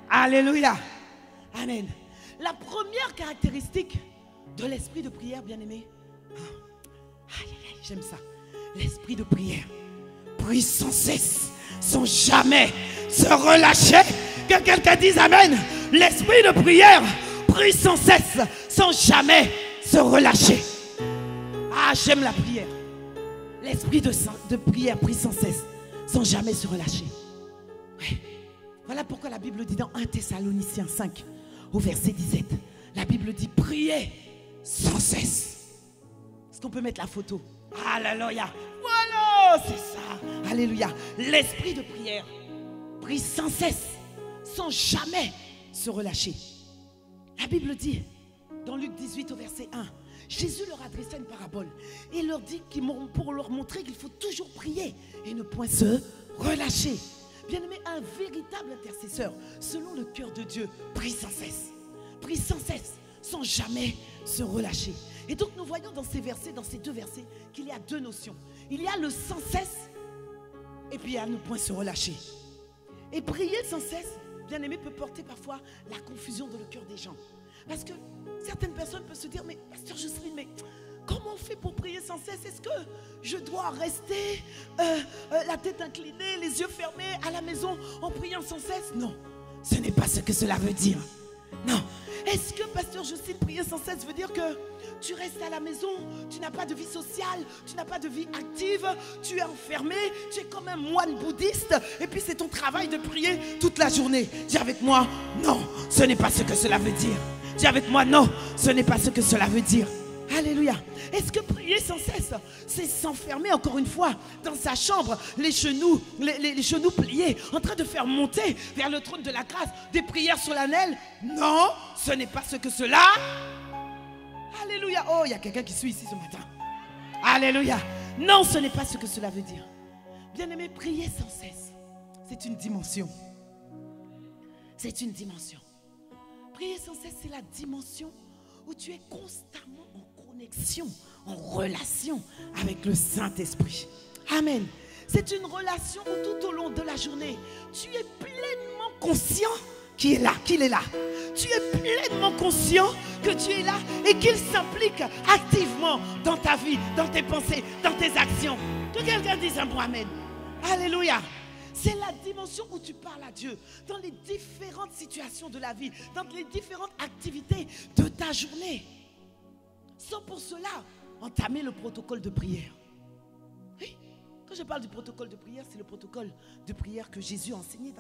Alléluia. Amen. La première caractéristique de l'esprit de prière, bien-aimé. J'aime ça. L'esprit de prière prie sans cesse, sans jamais se relâcher. Que quelqu'un dise amen. L'esprit de prière prie sans cesse, sans jamais se relâcher. Ah, j'aime la prière. L'esprit de prière prie sans cesse, sans jamais se relâcher. Ouais. Voilà pourquoi la Bible dit dans 1 Thessaloniciens 5, au verset 17, la Bible dit priez sans cesse. Est-ce qu'on peut mettre la photo? Alléluia. Voilà, c'est ça. Alléluia. L'esprit de prière prie sans cesse, sans jamais se relâcher. La Bible dit, dans Luc 18 au verset 1, Jésus leur adressa une parabole et leur dit pour leur montrer qu'il faut toujours prier et ne point se relâcher. Bien-aimé, un véritable intercesseur, selon le cœur de Dieu, prie sans cesse, sans jamais se relâcher. Et donc nous voyons dans ces versets, dans ces 2 versets, qu'il y a 2 notions. Il y a le sans cesse et puis il y a ne point se relâcher. Et prier sans cesse, bien-aimé, peut porter parfois la confusion dans le cœur des gens. Parce que certaines personnes peuvent se dire, mais pasteur Jocelyne, mais comment on fait pour prier sans cesse? Est-ce que je dois rester la tête inclinée, les yeux fermés à la maison en priant sans cesse? Non, ce n'est pas ce que cela veut dire. Non. Est-ce que pasteur Jocelyne, prier sans cesse veut dire que tu restes à la maison, tu n'as pas de vie sociale, tu n'as pas de vie active, tu es enfermé, tu es comme un moine bouddhiste et puis c'est ton travail de prier toute la journée? Dis avec moi, non, ce n'est pas ce que cela veut dire. Dis avec moi, non, ce n'est pas ce que cela veut dire. Alléluia. Est-ce que prier sans cesse, c'est s'enfermer encore une fois dans sa chambre, les genoux pliés, en train de faire monter vers le trône de la grâce des prières solennelles? Non, ce n'est pas ce que cela. Alléluia. Oh, il y a quelqu'un qui suit ici ce matin. Alléluia. Non, ce n'est pas ce que cela veut dire. Bien-aimé, prier sans cesse, c'est une dimension. C'est une dimension. Prier sans cesse, c'est la dimension où tu es constamment en connexion, en relation avec le Saint-Esprit. Amen. C'est une relation où tout au long de la journée, tu es pleinement conscient qu'il est là, qu'il est là. Tu es pleinement conscient que tu es là et qu'il s'implique activement dans ta vie, dans tes pensées, dans tes actions. Que quelqu'un dise un bon amen. Alléluia. C'est la dimension où tu parles à Dieu dans les différentes situations de la vie, dans les différentes activités de ta journée. Sans pour cela entamer le protocole de prière. Oui, quand je parle du protocole de prière, c'est le protocole de prière que Jésus a enseigné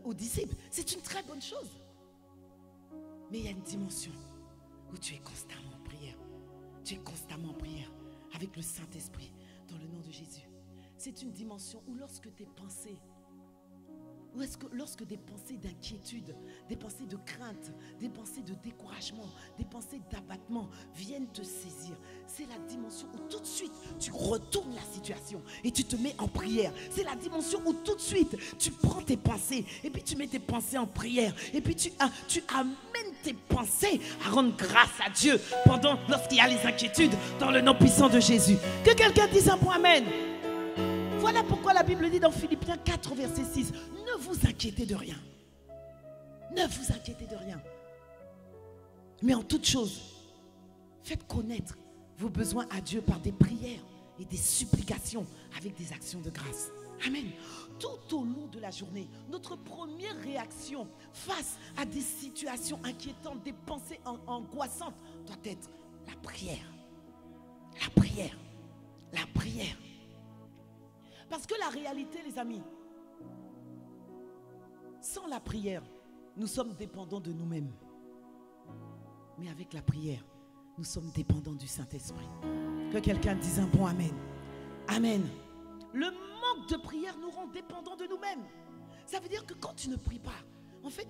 aux disciples. C'est une très bonne chose. Mais il y a une dimension où tu es constamment en prière. Tu es constamment en prière avec le Saint-Esprit dans le nom de Jésus. C'est une dimension où lorsque tes pensées, lorsque des pensées d'inquiétude, des pensées de crainte, des pensées de découragement, des pensées d'abattement viennent te saisir, c'est la dimension où tout de suite tu retournes la situation et tu te mets en prière. C'est la dimension où tout de suite tu prends tes pensées et puis tu mets tes pensées en prière et puis tu amènes tes pensées à rendre grâce à Dieu lorsqu'il y a les inquiétudes dans le nom puissant de Jésus. Que quelqu'un dise un point amen. Voilà pourquoi la Bible dit dans Philippiens 4, verset 6, ne vous inquiétez de rien. Ne vous inquiétez de rien. Mais en toute chose, faites connaître vos besoins à Dieu par des prières et des supplications avec des actions de grâce. Amen. Tout au long de la journée, notre première réaction face à des situations inquiétantes, des pensées angoissantes, doit être la prière. La prière. La prière. Parce que la réalité, les amis, sans la prière, nous sommes dépendants de nous-mêmes. Mais avec la prière, nous sommes dépendants du Saint-Esprit. Que quelqu'un dise un bon amen. Amen. Le manque de prière nous rend dépendants de nous-mêmes. Ça veut dire que quand tu ne pries pas, en fait,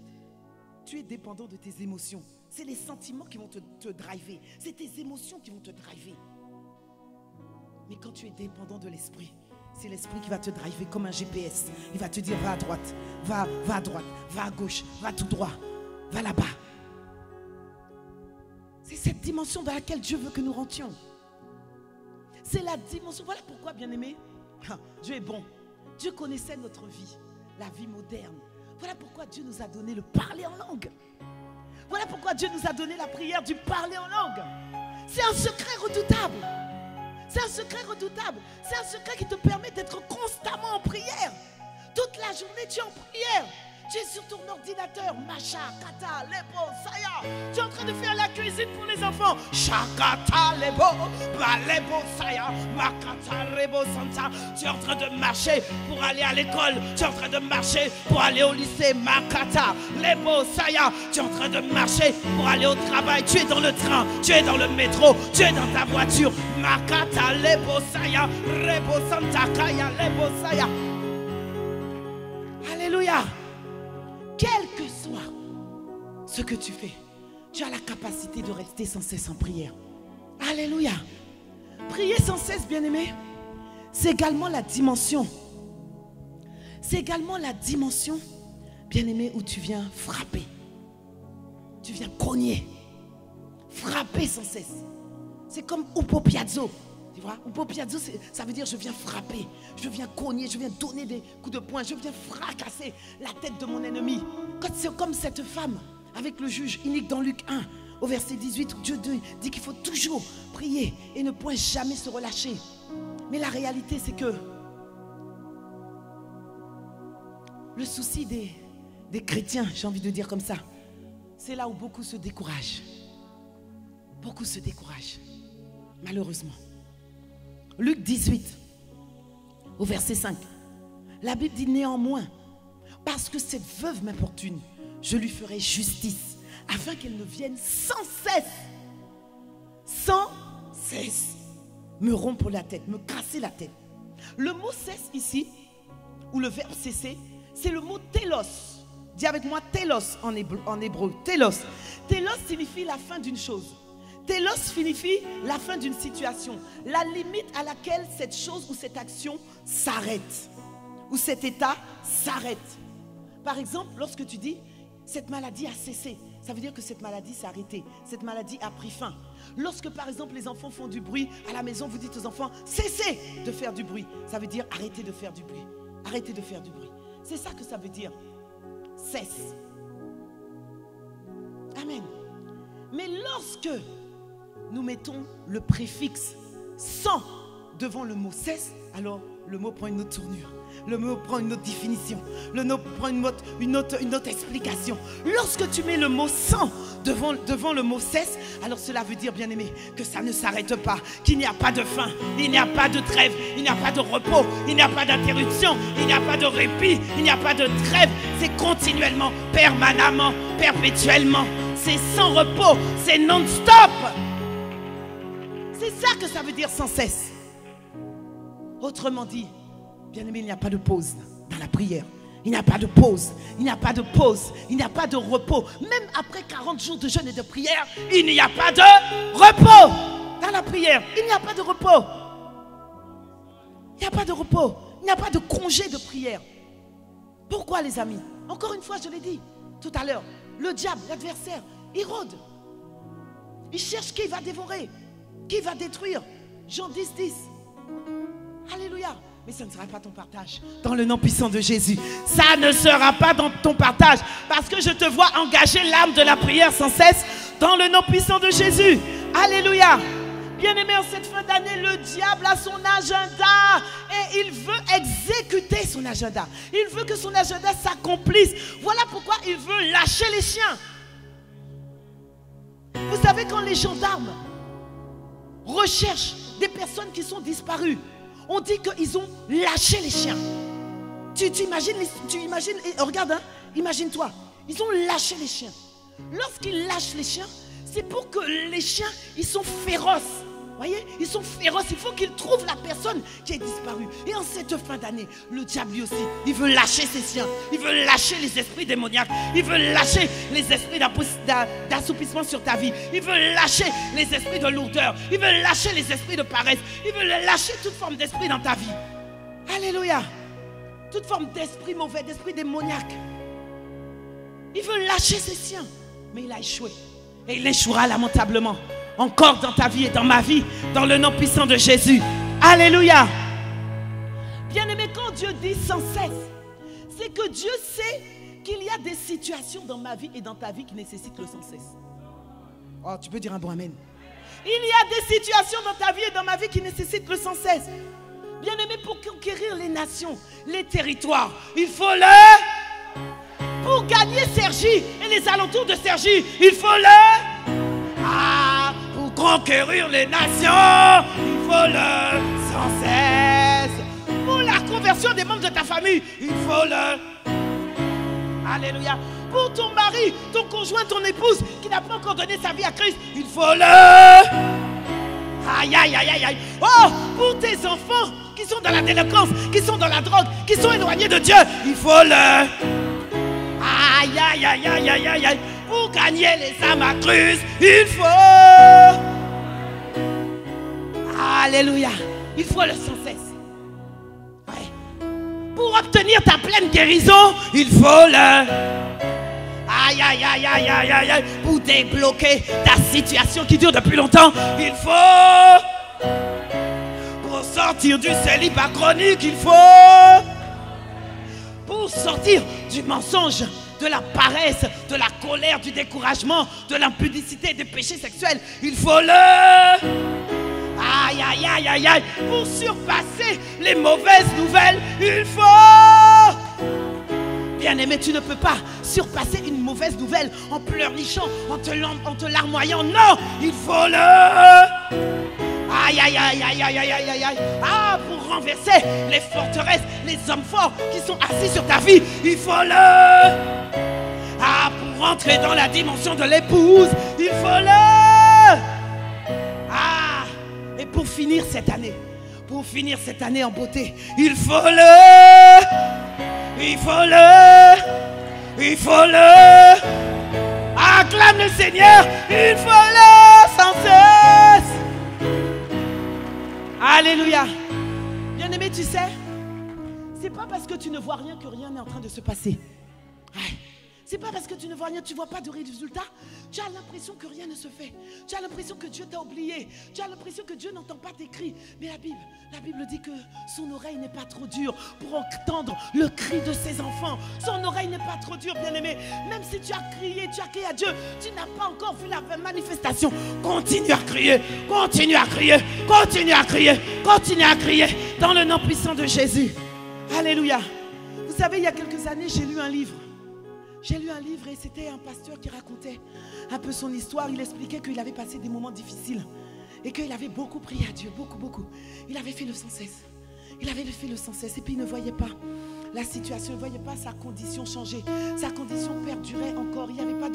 tu es dépendant de tes émotions. C'est les sentiments qui vont te driver. C'est tes émotions qui vont te driver. Mais quand tu es dépendant de l'esprit, c'est l'esprit qui va te driver comme un GPS. Il va te dire va à droite, va à droite, va à gauche, va tout droit, va là-bas. C'est cette dimension dans laquelle Dieu veut que nous rentrions. C'est la dimension. Voilà pourquoi, bien-aimés, Dieu est bon. Dieu connaissait notre vie, la vie moderne. Voilà pourquoi Dieu nous a donné le parler en langue. Voilà pourquoi Dieu nous a donné la prière du parler en langue. C'est un secret redoutable. C'est un secret redoutable. C'est un secret qui te permet d'être constamment en prière. Toute la journée, tu es en prière. Tu es sur ton ordinateur. Macha, kata, lebo, saya. Tu es en train de faire la cuisine pour les enfants. Shakata, lebo, lebo, saya. Makata, lebo, santa. Tu es en train de marcher pour aller à l'école. Tu es en train de marcher pour aller au lycée. Makata, lebo, saya. Tu es en train de marcher pour aller au travail. Tu es dans le train. Tu es dans le métro. Tu es dans ta voiture. Makata, lebo, saya. Lebo, santa, kaya, lebo, saya. Alléluia. Quel que soit ce que tu fais, tu as la capacité de rester sans cesse en prière. Alléluia. Prier sans cesse, bien-aimé, c'est également la dimension. C'est également la dimension, bien-aimé, où tu viens frapper. Tu viens cogner. Frapper sans cesse. C'est comme Upo Piazzo. Tu vois, Upo Piazzo, ça veut dire je viens frapper, je viens cogner, je viens donner des coups de poing, je viens fracasser la tête de mon ennemi. C'est comme cette femme avec le juge inique dans Luc 1, au verset 18, où Dieu dit qu'il faut toujours prier et ne point jamais se relâcher. Mais la réalité, c'est que le souci des chrétiens, j'ai envie de dire comme ça, c'est là où beaucoup se découragent. Beaucoup se découragent, malheureusement. Luc 18, au verset 5. La Bible dit néanmoins, parce que cette veuve m'importune, je lui ferai justice, afin qu'elle ne vienne sans cesse, me rompre la tête, me casser la tête. Le mot cesse ici, ou le verbe cesser, c'est le mot télos. Dis avec moi télos en hébreu. Télos. Télos signifie la fin d'une chose. Télos signifie la fin d'une situation, la limite à laquelle cette chose ou cette action s'arrête, ou cet état s'arrête. Par exemple, lorsque tu dis cette maladie a cessé, ça veut dire que cette maladie s'est arrêtée, cette maladie a pris fin. Lorsque par exemple les enfants font du bruit à la maison, vous dites aux enfants cessez de faire du bruit, ça veut dire arrêtez de faire du bruit, arrêtez de faire du bruit. C'est ça que ça veut dire, cesse. Amen. Mais lorsque nous mettons le préfixe sans devant le mot cesse, alors le mot prend une autre tournure, le mot prend une autre définition, le mot prend une autre explication. Lorsque tu mets le mot sans devant le mot cesse, alors cela veut dire, bien aimé, que ça ne s'arrête pas, qu'il n'y a pas de fin, il n'y a pas de trêve, il n'y a pas de repos, il n'y a pas d'interruption, il n'y a pas de répit, il n'y a pas de trêve. C'est continuellement, permanemment, perpétuellement. C'est sans repos, c'est non-stop. C'est ça que ça veut dire sans cesse. Autrement dit, bien aimé, il n'y a pas de pause dans la prière. Il n'y a pas de pause, il n'y a pas de pause, il n'y a pas de repos. Même après 40 jours de jeûne et de prière, il n'y a pas de repos dans la prière. Il n'y a pas de repos. Il n'y a pas de repos. Il n'y a pas de congé de prière. Pourquoi, les amis? Encore une fois, je l'ai dit tout à l'heure, le diable, l'adversaire, il rôde. Il cherche qui va dévorer, qui va détruire. Jean 10, 10. Alléluia. Mais ça ne sera pas ton partage. Dans le nom puissant de Jésus. Ça ne sera pas dans ton partage. Parce que je te vois engager l'âme de la prière sans cesse. Dans le nom puissant de Jésus. Alléluia. Bien-aimé, en cette fin d'année, le diable a son agenda. Et il veut exécuter son agenda. Il veut que son agenda s'accomplisse. Voilà pourquoi il veut lâcher les chiens. Vous savez, quand les gendarmes recherchent des personnes qui sont disparues, on dit qu'ils ont lâché les chiens. Tu imagines, regarde, hein, imagine-toi, ils ont lâché les chiens. Lorsqu'ils lâchent les chiens, C'est pour que les chiens, ils sont féroces. Voyez, ils sont féroces. Il faut qu'ils trouvent la personne qui est disparue. Et en cette fin d'année, le diable lui aussi, il veut lâcher ses chiens. Il veut lâcher les esprits démoniaques. Il veut lâcher les esprits d'assoupissement sur ta vie. Il veut lâcher les esprits de lourdeur. Il veut lâcher les esprits de paresse. Il veut lâcher toute forme d'esprit dans ta vie. Alléluia. Toute forme d'esprit mauvais, d'esprit démoniaque. Il veut lâcher ses siens. Mais il a échoué. Et il échouera lamentablement. Encore dans ta vie et dans ma vie, dans le nom puissant de Jésus. Alléluia. Bien-aimé, quand Dieu dit sans cesse, c'est que Dieu sait qu'il y a des situations dans ma vie et dans ta vie qui nécessitent le sans cesse. Oh, tu peux dire un bon amen. Il y a des situations dans ta vie et dans ma vie qui nécessitent le sans cesse. Bien-aimé, pour conquérir les nations, les territoires, il faut le... Pour gagner Cergy et les alentours de Cergy, il faut le... Ah, pour conquérir les nations, il faut le sans cesse. Pour la conversion des membres de ta famille, il faut le... Alléluia. Pour ton mari, ton conjoint, ton épouse qui n'a pas encore donné sa vie à Christ, il faut le... Aïe, aïe, aïe, aïe, aïe. Oh, pour tes enfants qui sont dans la délinquance, qui sont dans la drogue, qui sont éloignés de Dieu, il faut le... Aïe, aïe, aïe, aïe, aïe, aïe, aïe. Pour gagner les âmes à Christ, il faut... Alléluia. Il faut le sans cesse. Ouais. Pour obtenir ta pleine guérison, il faut le... Aïe, aïe, aïe, aïe, aïe, aïe, aïe. Pour débloquer ta situation qui dure depuis longtemps, il faut... Pour sortir du célibat chronique, il faut... Pour sortir du mensonge, de la paresse, de la colère, du découragement, de l'impudicité, des péchés sexuels, il faut le... Aïe, aïe, aïe, aïe, aïe. Pour surpasser les mauvaises nouvelles, il faut... Bien-aimé, tu ne peux pas surpasser une mauvaise nouvelle en pleurnichant, en te larmoyant. Non, il faut le... Aïe, aïe, aïe, aïe, aïe, aïe, aïe, aïe. Ah, pour renverser les forteresses, les hommes forts qui sont assis sur ta vie, il faut le... Ah, pour rentrer dans la dimension de l'épouse, il faut le... Ah, et pour finir cette année en beauté, il faut le... Il faut le... Il faut le... Acclame le Seigneur, il faut le sans cesse. Alléluia. Bien-aimé, tu sais, c'est pas parce que tu ne vois rien que rien n'est en train de se passer. Ouais. C'est pas parce que tu ne vois rien, tu ne vois pas de résultat. Tu as l'impression que rien ne se fait. Tu as l'impression que Dieu t'a oublié. Tu as l'impression que Dieu n'entend pas tes cris. Mais la Bible dit que son oreille n'est pas trop dure pour entendre le cri de ses enfants. Son oreille n'est pas trop dure, bien-aimé. Même si tu as crié à Dieu, tu n'as pas encore vu la manifestation. Continue à crier, continue à crier, continue à crier, continue à crier dans le nom puissant de Jésus. Alléluia. Vous savez, il y a quelques années, j'ai lu un livre. Et c'était un pasteur qui racontait un peu son histoire. Il expliquait qu'il avait passé des moments difficiles et qu'il avait beaucoup prié à Dieu, beaucoup. Il avait fait le sans cesse. Et puis il ne voyait pas la situation, il ne voyait pas sa condition changer. Sa condition perdurait encore. Il n'y avait pas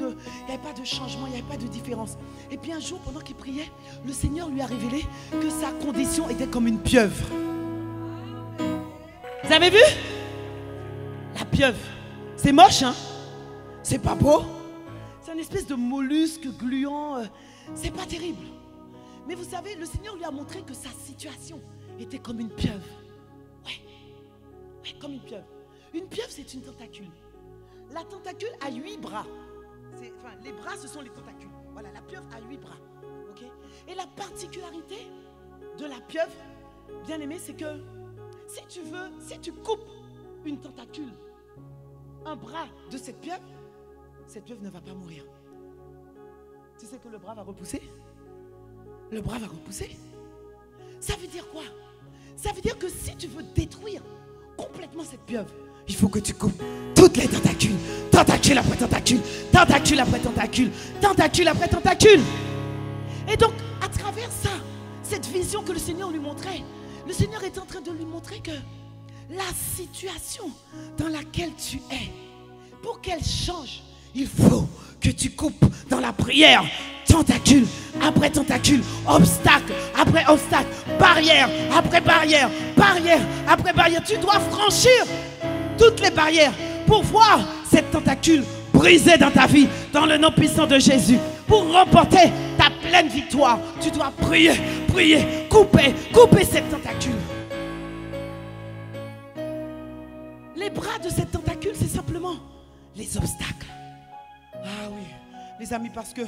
de changement, il n'y avait pas de différence. Et puis un jour, pendant qu'il priait, le Seigneur lui a révélé que sa condition était comme une pieuvre. Vous avez vu? La pieuvre. C'est moche, hein? C'est pas beau. C'est une espèce de mollusque gluant. C'est pas terrible. Mais vous savez, le Seigneur lui a montré que sa situation était comme une pieuvre. Ouais, comme une pieuvre. Une pieuvre, c'est une tentacule. La tentacule a 8 bras. Les bras, ce sont les tentacules. Voilà, la pieuvre a 8 bras. Okay? Et la particularité de la pieuvre, bien aimé, c'est que si tu coupes une tentacule, un bras de cette pieuvre ne va pas mourir. Tu sais que le bras va repousser? Le bras va repousser. Ça veut dire quoi? Ça veut dire que si tu veux détruire complètement cette pieuvre, il faut que tu coupes toutes les tentacules. Tentacule après tentacule. Tentacule après tentacule. Tentacule après tentacule. Et donc, à travers ça, cette vision que le Seigneur lui montrait, le Seigneur est en train de lui montrer que la situation dans laquelle tu es, pour qu'elle change, il faut que tu coupes dans la prière tentacule après tentacule, obstacle après obstacle, barrière après barrière, barrière après barrière. Tu dois franchir toutes les barrières pour voir cette tentacule brisée dans ta vie, dans le nom puissant de Jésus. Pour remporter ta pleine victoire, tu dois prier, prier, couper cette tentacule. Les bras de cette tentacule, c'est simplement les obstacles. Ah oui, les amis, parce que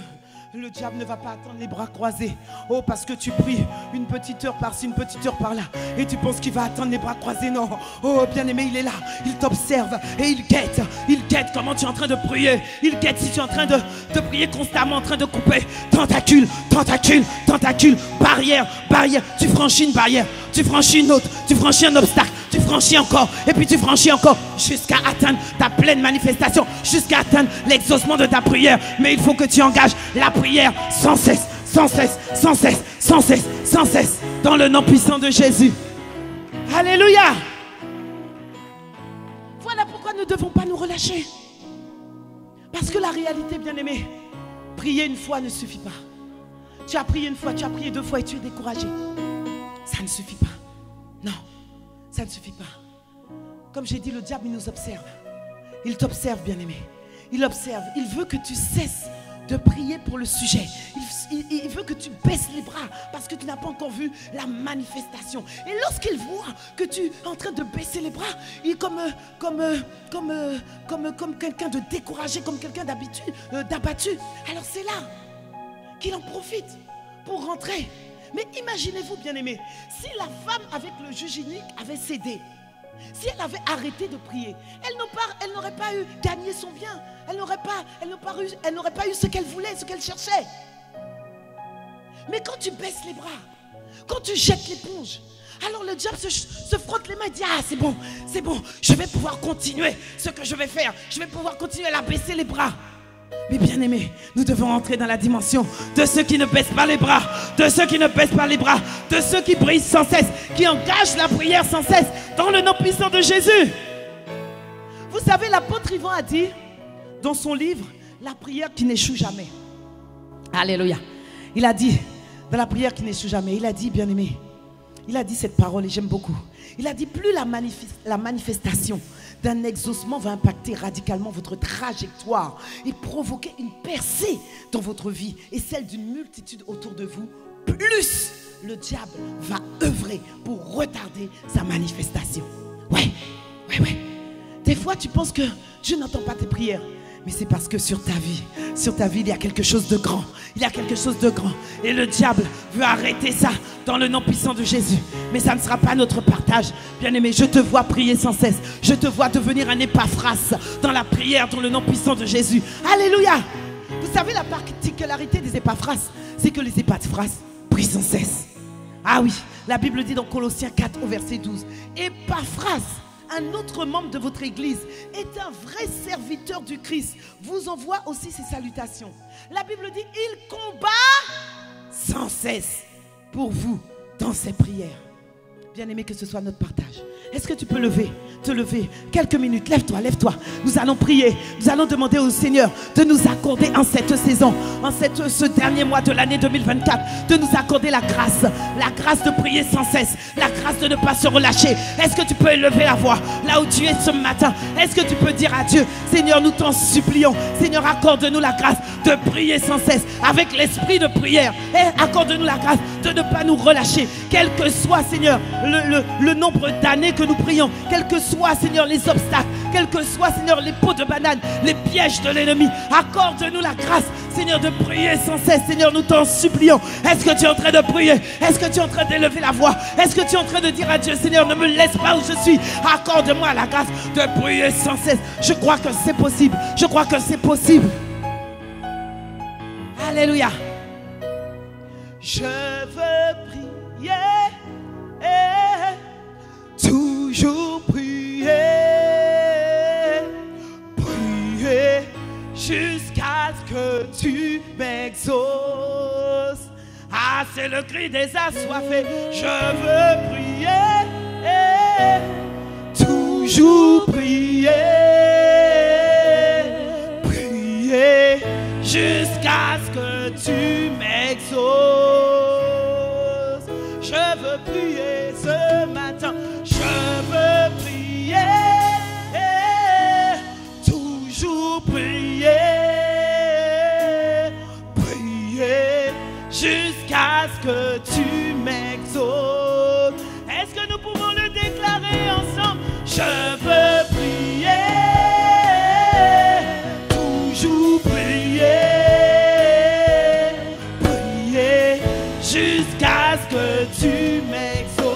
le diable ne va pas attendre les bras croisés. Oh, parce que tu pries une petite heure par-ci, une petite heure par-là, et tu penses qu'il va attendre les bras croisés. Non. Oh, bien-aimé, il est là. Il t'observe et il guette. Il guette comment tu es en train de prier. Il guette si tu es en train de prier constamment, en train de couper. Tentacule, tentacule, tentacule, barrière, barrière. Tu franchis une barrière, tu franchis une autre, tu franchis un obstacle. Tu franchis encore, et puis tu franchis encore, jusqu'à atteindre ta pleine manifestation, jusqu'à atteindre l'exaucement de ta prière. Mais il faut que tu engages la prière sans cesse, sans cesse, sans cesse, sans cesse, sans cesse, dans le nom puissant de Jésus. Alléluia. Voilà pourquoi nous ne devons pas nous relâcher. Parce que la réalité, bien-aimé, prier une fois ne suffit pas. Tu as prié une fois, tu as prié 2 fois et tu es découragé. Ça ne suffit pas. Non. Ça ne suffit pas. Comme j'ai dit, le diable, il nous observe. Il t'observe, bien-aimé. Il observe. Il veut que tu cesses de prier pour le sujet. Il veut que tu baisses les bras parce que tu n'as pas encore vu la manifestation. Et lorsqu'il voit que tu es en train de baisser les bras, il est comme quelqu'un de découragé, comme quelqu'un d'abattu. Alors c'est là qu'il en profite pour rentrer. Mais imaginez-vous, bien-aimés, si la femme avec le juge unique avait cédé, si elle avait arrêté de prier, elle n'aurait pas eu gagné son bien. Elle n'aurait pas eu ce qu'elle voulait, ce qu'elle cherchait. Mais quand tu baisses les bras, quand tu jettes l'éponge, alors le diable se frotte les mains et dit: ah, c'est bon, je vais pouvoir continuer ce que je vais faire. Je vais pouvoir continuer à baisser les bras. Mais bien aimés, nous devons entrer dans la dimension de ceux qui ne baissent pas les bras, de ceux qui ne baissent pas les bras, de ceux qui brisent sans cesse, qui engagent la prière sans cesse, dans le nom puissant de Jésus. Vous savez, l'apôtre Yvan a dit dans son livre La prière qui n'échoue jamais. Alléluia. Il a dit, dans la prière qui n'échoue jamais, il a dit, bien aimé, il a dit cette parole et j'aime beaucoup. Il a dit: plus la manifestation d'un exaucement va impacter radicalement votre trajectoire et provoquer une percée dans votre vie et celle d'une multitude autour de vous, plus le diable va œuvrer pour retarder sa manifestation. Ouais. Des fois, tu penses que Dieu n'entend pas tes prières. Mais c'est parce que sur ta vie, il y a quelque chose de grand. Il y a quelque chose de grand. Et le diable veut arrêter ça dans le nom puissant de Jésus. Mais ça ne sera pas notre partage. Bien-aimé, je te vois prier sans cesse. Je te vois devenir un Épaphras dans la prière, dans le nom puissant de Jésus. Alléluia. Vous savez, la particularité des Épaphras, c'est que les Épaphras prient sans cesse. Ah oui, la Bible dit dans Colossiens 4 au verset 12: Épaphras, un autre membre de votre église, est un vrai serviteur du Christ, vous envoie aussi ses salutations. La Bible dit: il combat sans cesse pour vous dans ses prières. Bien-aimé, que ce soit notre partage. Est-ce que tu peux te lever quelques minutes? Lève-toi. Nous allons prier. Nous allons demander au Seigneur de nous accorder en cette saison, ce dernier mois de l'année 2024, de nous accorder la grâce de prier sans cesse, la grâce de ne pas se relâcher. Est-ce que tu peux élever la voix là où tu es ce matin? Est-ce que tu peux dire à Dieu: Seigneur, nous t'en supplions, Seigneur, accorde-nous la grâce de prier sans cesse avec l'esprit de prière, et accorde-nous la grâce de ne pas nous relâcher, quel que soit, Seigneur, le nombre d'années que nous prions, quels que soient, Seigneur, les obstacles, quels que soient, Seigneur, les pots de banane, les pièges de l'ennemi. Accorde-nous la grâce, Seigneur, de prier sans cesse. Seigneur, nous t'en supplions. Est-ce que tu es en train de prier? Est-ce que tu es en train d'élever la voix? Est-ce que tu es en train de dire à Dieu: Seigneur, ne me laisse pas où je suis, accorde-moi la grâce de prier sans cesse. Je crois que c'est possible. Je crois que c'est possible. Alléluia. Je veux prier, toujours prier, prier jusqu'à ce que tu m'exauces. Ah, c'est le cri des assoiffés. Je veux prier, toujours prier, prier jusqu'à ce que tu toujours prier, prier jusqu'à ce que tu m'exauces. Est-ce que nous pouvons le déclarer ensemble? Je veux prier, toujours prier, prier jusqu'à ce que tu m'exauces.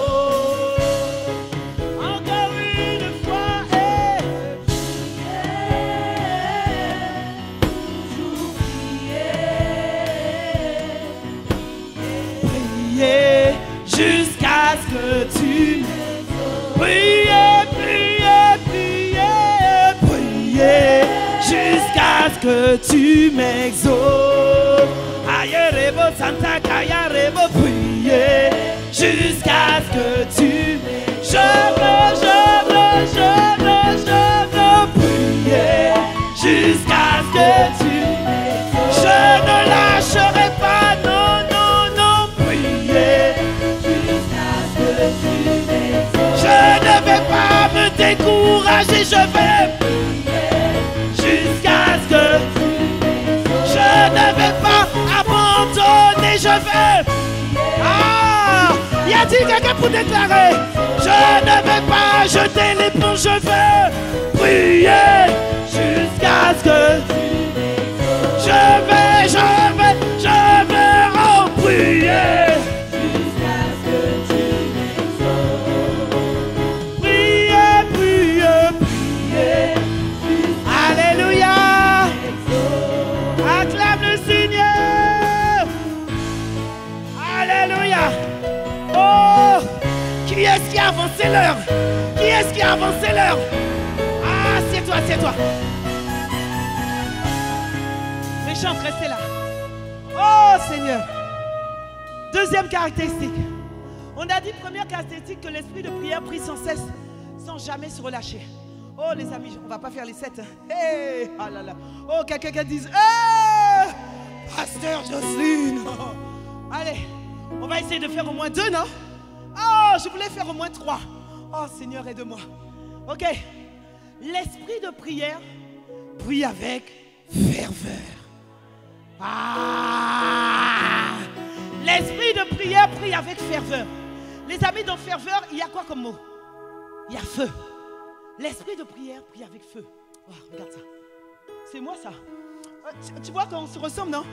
Encore une fois, toujours prier jusqu'à ce que tu m'exauces. Prier, prier, prier, prier jusqu'à ce que tu m'exauces. Ayerebo Santa Kayarebo, prier jusqu'à ce que tu m'exauces. Je veux prier jusqu'à ce que tu m'exauces. Je ne lâcherai pas, non, non, non, prier jusqu'à ce que tu m'exauces. Je ne vais pas me décourager, je vais prier jusqu'à ce que tu m'exauces. Je ne vais pas abandonner, je vais. Ah, y a-t-il quelqu'un pour déclarer? Je ne vais pas jeter l'éponge, je vais prier jusqu'à ce que tu m'exauces. Je vais en prier jusqu'à ce que tu m'exauces. Prier, prier, prier. Alléluia. Acclame le Seigneur. Alléluia. Oh, qui est-ce qui a avancé l'heure? Qui est-ce qui a avancé l'heure? Ah, assieds-toi, assieds-toi. Les chants, restez là. Oh Seigneur. Deuxième caractéristique. On a dit première caractéristique que l'esprit de prière prie sans cesse, sans jamais se relâcher. Oh les amis, on va pas faire les 7. Hey, ah là là. Oh, quelqu'un qui dise, hey, Pasteur Jocelyne. Allez, on va essayer de faire au moins 2, non? Oh, je voulais faire au moins 3. Oh Seigneur, aide-moi. Ok. L'esprit de prière prie avec ferveur. Ah! L'esprit de prière prie avec ferveur. Les amis, dans ferveur, il y a quoi comme mot? Il y a feu. L'esprit de prière prie avec feu. Oh, regarde ça. C'est moi ça. Tu vois quand on se ressemble, non?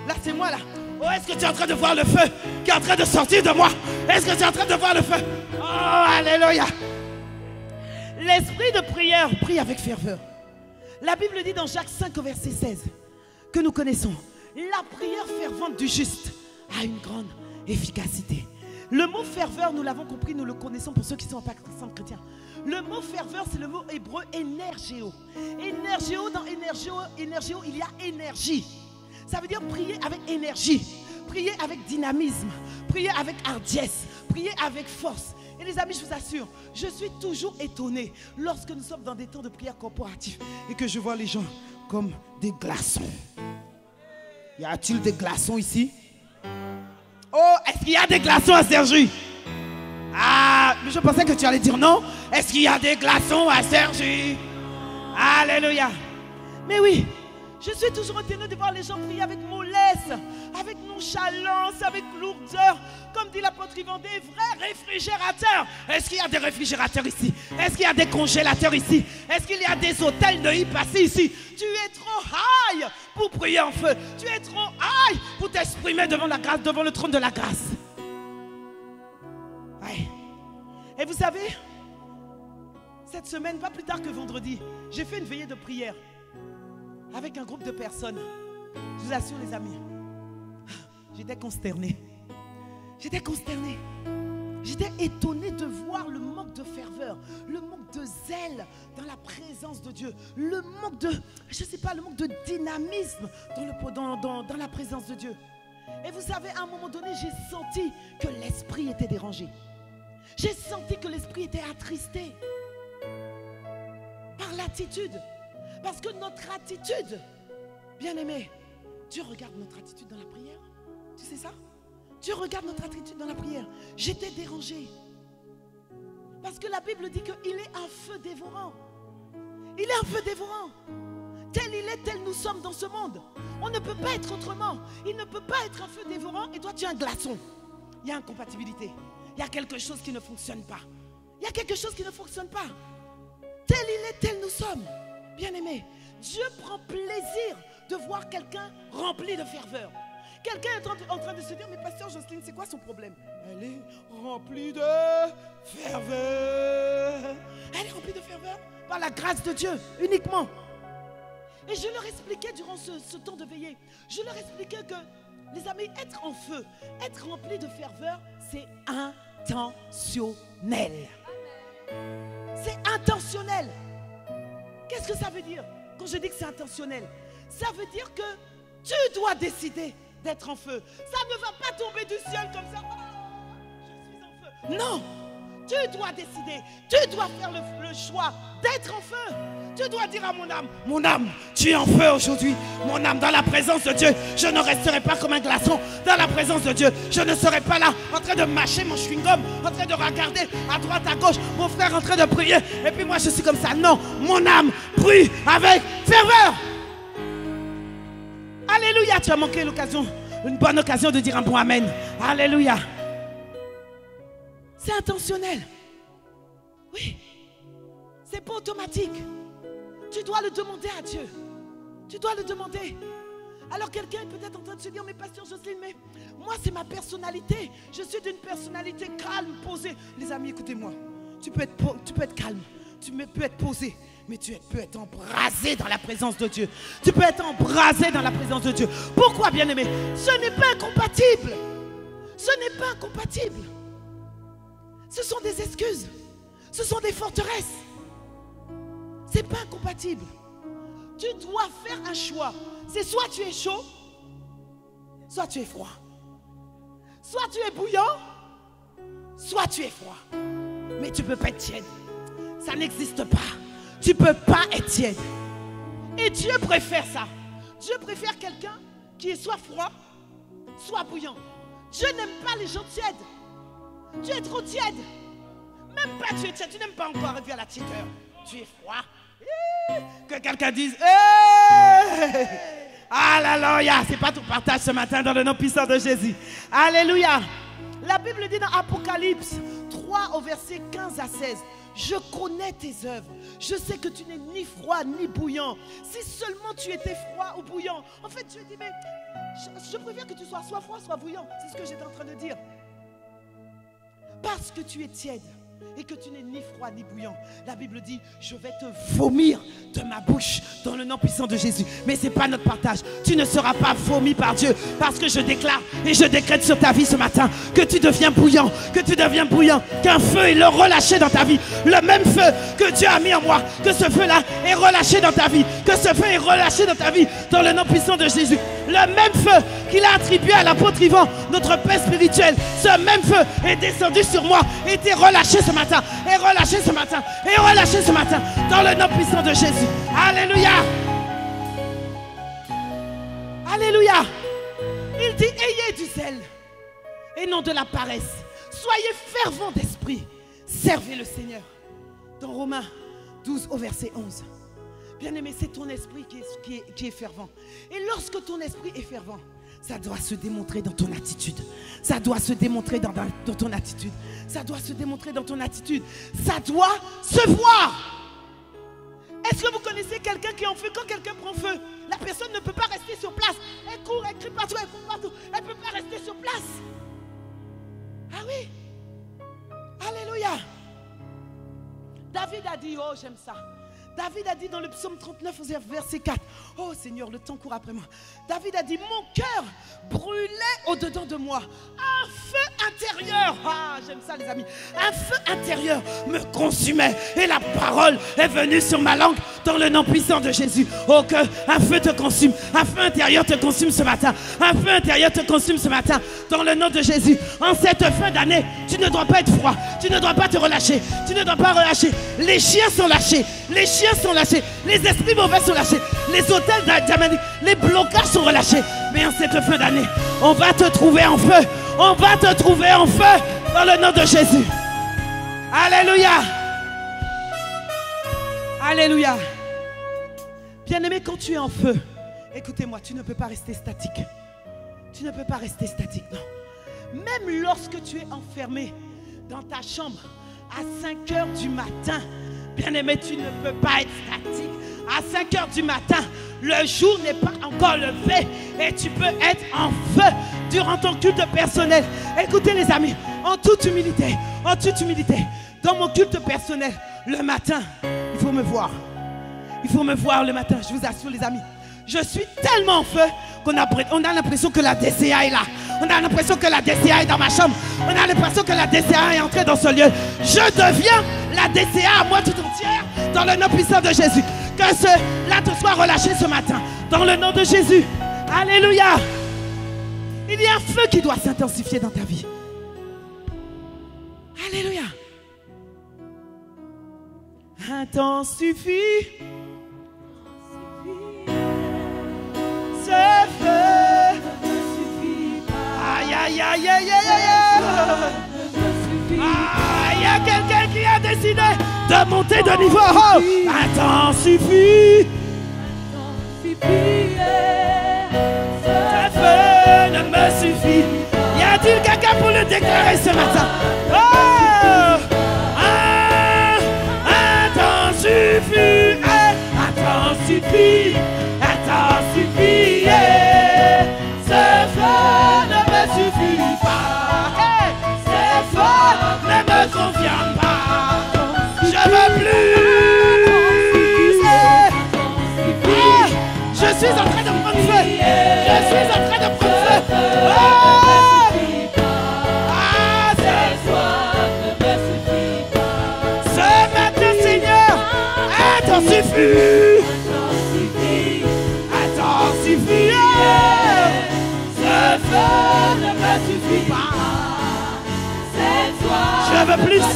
Là, c'est moi là. Oh, est-ce que tu es en train de voir le feu qui est en train de sortir de moi? Est-ce que tu es en train de voir le feu? Oh, alléluia. L'esprit de prière prie avec ferveur. La Bible dit dans Jacques 5, verset 16, que nous connaissons. La prière fervente du juste a une grande efficacité. Le mot ferveur, nous l'avons compris, nous le connaissons pour ceux qui sont pas chrétiens. Le mot ferveur, c'est le mot hébreu énergéo. Énergéo, dans énergéo, il y a énergie. Ça veut dire prier avec énergie, prier avec dynamisme, prier avec hardiesse, prier avec force. Et les amis, je vous assure, je suis toujours étonné lorsque nous sommes dans des temps de prière corporative et que je vois les gens comme des glaçons. Y a-t-il des glaçons ici? Oh, est-ce qu'il y a des glaçons à Sergi? Ah, mais je pensais que tu allais dire non. Est-ce qu'il y a des glaçons à Sergi? Alléluia. Mais oui, je suis toujours étonné de voir les gens prier avec mollesse, avec nonchalance, avec lourdeur. Comme dit l'apôtre Yvan, des vrais réfrigérateurs. Est-ce qu'il y a des réfrigérateurs ici? Est-ce qu'il y a des congélateurs ici? Est-ce qu'il y a des hôtels de y passer ici? Tu es trop high pour prier en feu. Tu es trop high pour t'exprimer devant la grâce, devant le trône de la grâce. Ouais. Et vous savez, cette semaine, pas plus tard que vendredi, j'ai fait une veillée de prière avec un groupe de personnes. Je vous assure les amis, j'étais consterné. J'étais consterné. J'étais étonné de voir le manque de ferveur, le manque de zèle dans la présence de Dieu, le manque de, je sais pas, le manque de dynamisme dans la présence de Dieu. Et vous savez, à un moment donné, j'ai senti que l'esprit était dérangé. J'ai senti que l'esprit était attristé par l'attitude. Parce que notre attitude, bien-aimé, Dieu regarde notre attitude dans la prière. Tu sais ça? Dieu regarde notre attitude dans la prière. J'étais dérangé. Parce que la Bible dit qu'il est un feu dévorant. Il est un feu dévorant. tel il est, tel nous sommes dans ce monde. On ne peut pas être autrement. Il ne peut pas être un feu dévorant et toi tu es un glaçon. Il y a incompatibilité. Il y a quelque chose qui ne fonctionne pas. Il y a quelque chose qui ne fonctionne pas. Tel il est, tel nous sommes. Bien-aimés, Dieu prend plaisir de voir quelqu'un rempli de ferveur. Quelqu'un est en train de se dire, mais pasteur Jocelyne, c'est quoi son problème? Elle est remplie de ferveur. Elle est remplie de ferveur par la grâce de Dieu, uniquement. Et je leur expliquais durant ce temps de veillée, je leur expliquais que, les amis, être en feu, être rempli de ferveur, c'est intentionnel. C'est intentionnel. Qu'est-ce que ça veut dire quand je dis que c'est intentionnel? Ça veut dire que tu dois décider d'être en feu. Ça ne va pas tomber du ciel comme ça. Oh, je suis en feu. Non, tu dois décider. Tu dois faire le choix d'être en feu. Tu dois dire à mon âme, tu es en feu aujourd'hui. Mon âme, dans la présence de Dieu, je ne resterai pas comme un glaçon. Dans la présence de Dieu, je ne serai pas là en train de mâcher mon chewing-gum, en train de regarder à droite, à gauche, mon frère en train de prier. Et puis moi, je suis comme ça. Non, mon âme brille avec ferveur. Alléluia, tu as manqué l'occasion, une bonne occasion de dire un bon amen. Alléluia. C'est intentionnel. Oui. C'est pas automatique. Tu dois le demander à Dieu. Tu dois le demander. Alors quelqu'un est peut-être en train de se dire, mais pasteur Jocelyne, mais moi c'est ma personnalité. Je suis d'une personnalité calme, posée. Les amis, écoutez-moi. Tu peux être calme. Tu peux être posé. Mais tu peux être embrasé dans la présence de Dieu. Tu peux être embrasé dans la présence de Dieu. Pourquoi, bien-aimé? Ce n'est pas incompatible. Ce n'est pas incompatible. Ce sont des excuses. Ce sont des forteresses. Ce n'est pas incompatible. Tu dois faire un choix. C'est soit tu es chaud, soit tu es froid. Soit tu es bouillant, soit tu es froid. Mais tu ne peux pas être tiède. Ça n'existe pas. Tu ne peux pas être tiède. Et Dieu préfère ça. Dieu préfère quelqu'un qui est soit froid, soit bouillant. Dieu n'aime pas les gens tièdes. Tu es trop tiède. Même pas tu es tiède. Tu n'aimes pas encore arriver à la tiédeur. Tu es froid. Que quelqu'un dise Alléluia. C'est pas ton partage ce matin dans le nom puissant de Jésus. Alléluia. La Bible dit dans Apocalypse 3 au verset 15 à 16, je connais tes œuvres. Je sais que tu n'es ni froid ni bouillant. Si seulement tu étais froid ou bouillant. En fait, Dieu dit, mais je préfère que tu sois soit froid, soit bouillant. C'est ce que j'étais en train de dire. Parce que tu es tiède et que tu n'es ni froid ni bouillant. La Bible dit, je vais te vomir de ma bouche dans le nom puissant de Jésus. Mais ce n'est pas notre partage. Tu ne seras pas vomi par Dieu, parce que je déclare et je décrète sur ta vie ce matin que tu deviens bouillant, qu'un feu est relâché dans ta vie. Le même feu que Dieu a mis en moi, que ce feu-là est relâché dans ta vie, que ce feu est relâché dans ta vie dans le nom puissant de Jésus. Le même feu qu'il a attribué à l'apôtre Yvan, notre père spirituel, ce même feu est descendu sur moi, était relâché ce matin, est relâché ce matin, est relâché ce matin, dans le nom puissant de Jésus. Alléluia. Alléluia. Il dit, ayez du zèle et non de la paresse. Soyez fervents d'esprit. Servez le Seigneur. Dans Romains 12 au verset 11. Bien-aimé, c'est ton esprit qui est fervent. Et lorsque ton esprit est fervent, ça doit se démontrer dans ton attitude. Ça doit se démontrer dans ton attitude. Ça doit se démontrer dans ton attitude. Ça doit se voir. Est-ce que vous connaissez quelqu'un qui est en feu? Quand quelqu'un prend feu, la personne ne peut pas rester sur place. Elle court, elle crie partout, elle court partout. Elle ne peut pas rester sur place. Ah oui. Alléluia. David a dit, oh j'aime ça. David a dit dans le psaume 39 verset 4, oh Seigneur, le temps court après moi. David a dit, mon cœur brûlait au-dedans de moi. Un feu intérieur. Ah, j'aime ça les amis. Un feu intérieur me consumait. Et la parole est venue sur ma langue dans le nom puissant de Jésus. Oh, que un feu te consume. Un feu intérieur te consume ce matin. Un feu intérieur te consume ce matin dans le nom de Jésus. En cette fin d'année, tu ne dois pas être froid. Tu ne dois pas te relâcher. Tu ne dois pas relâcher. Les chiens sont lâchés. Les chiens sont lâchés. Les esprits mauvais sont lâchés. Les hôtels diamaniques, les blocages sont relâchés. Mais en cette fin d'année, on va te trouver en feu. On va te trouver en feu dans le nom de Jésus. Alléluia. Alléluia. Bien-aimé, quand tu es en feu, écoutez-moi, tu ne peux pas rester statique. Tu ne peux pas rester statique, non. Même lorsque tu es enfermé dans ta chambre à 5 heures du matin, bien-aimé, tu ne peux pas être statique. À 5 heures du matin, le jour n'est pas encore levé et tu peux être en feu durant ton culte personnel. Écoutez les amis, en toute humilité, dans mon culte personnel, le matin, il faut me voir. Il faut me voir le matin, je vous assure les amis. Je suis tellement en feu qu'on a l'impression que la DCA est là. On a l'impression que la DCA est dans ma chambre. On a l'impression que la DCA est entrée dans ce lieu. Je deviens la DCA à moi tout entière dans le nom puissant de Jésus. Que cela te soit relâché ce matin dans le nom de Jésus. Alléluia. Il y a un feu qui doit s'intensifier dans ta vie. Alléluia. Intensifie ce feu. Aïe, aïe, aïe, aïe, aïe, aïe. Ah, il y a quelqu'un qui a décidé de monter de niveau. Oh, intensifie. Ce feu ne me suffit. Y a-t-il quelqu'un pour le déclarer ce matin? Oh, intensifie, intensifie, intensifie. Ce feu ne me suffit pas. Ce feu ne me convient pas. Je veux plus. Je suis en train de prendre feu. Je suis en train de prendre feu. Ce matin, Seigneur, intensifie. Intensifie. Ce feu ne me suffit pas. Je veux plus.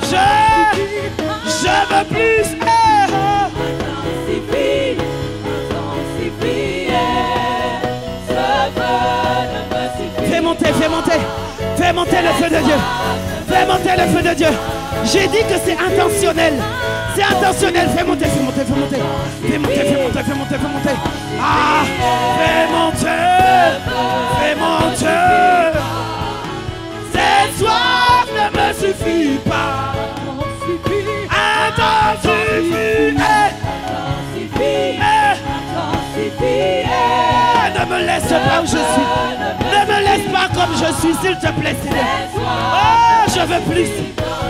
Je veux plus. Fais monter, fais monter. Fais monter le feu de Dieu. Fais monter le feu de Dieu. J'ai dit que c'est intentionnel. C'est intentionnel. Fais monter, fais monter, fais monter. Fais monter, fais monter, fais monter, fais monter. Ah, fais monter. Fais monter. Cette soif ne me suffit pas. Intensifie. Ne me laisse pas où je suis. Ne me laisse pas comme je suis, s'il te plaît, Seigneur. Oh, je veux plus.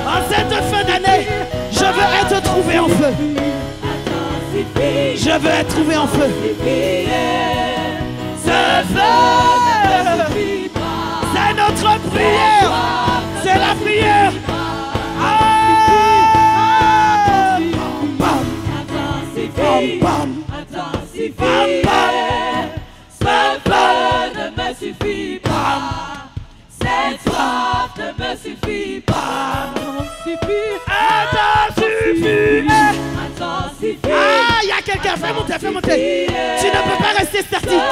En cette fin d'année, je veux être trouvé en feu. Je veux être trouvé en feu. Ce feu, c'est notre prière. C'est la prière. Bam, bam. Bam, bam. Ce feu ne me suffit pas. Cette soif ne me suffit pas. Intensifie. Intensifie. Ah, il y a quelqu'un. Fais monter, fais monter. Tu ne peux pas rester statique.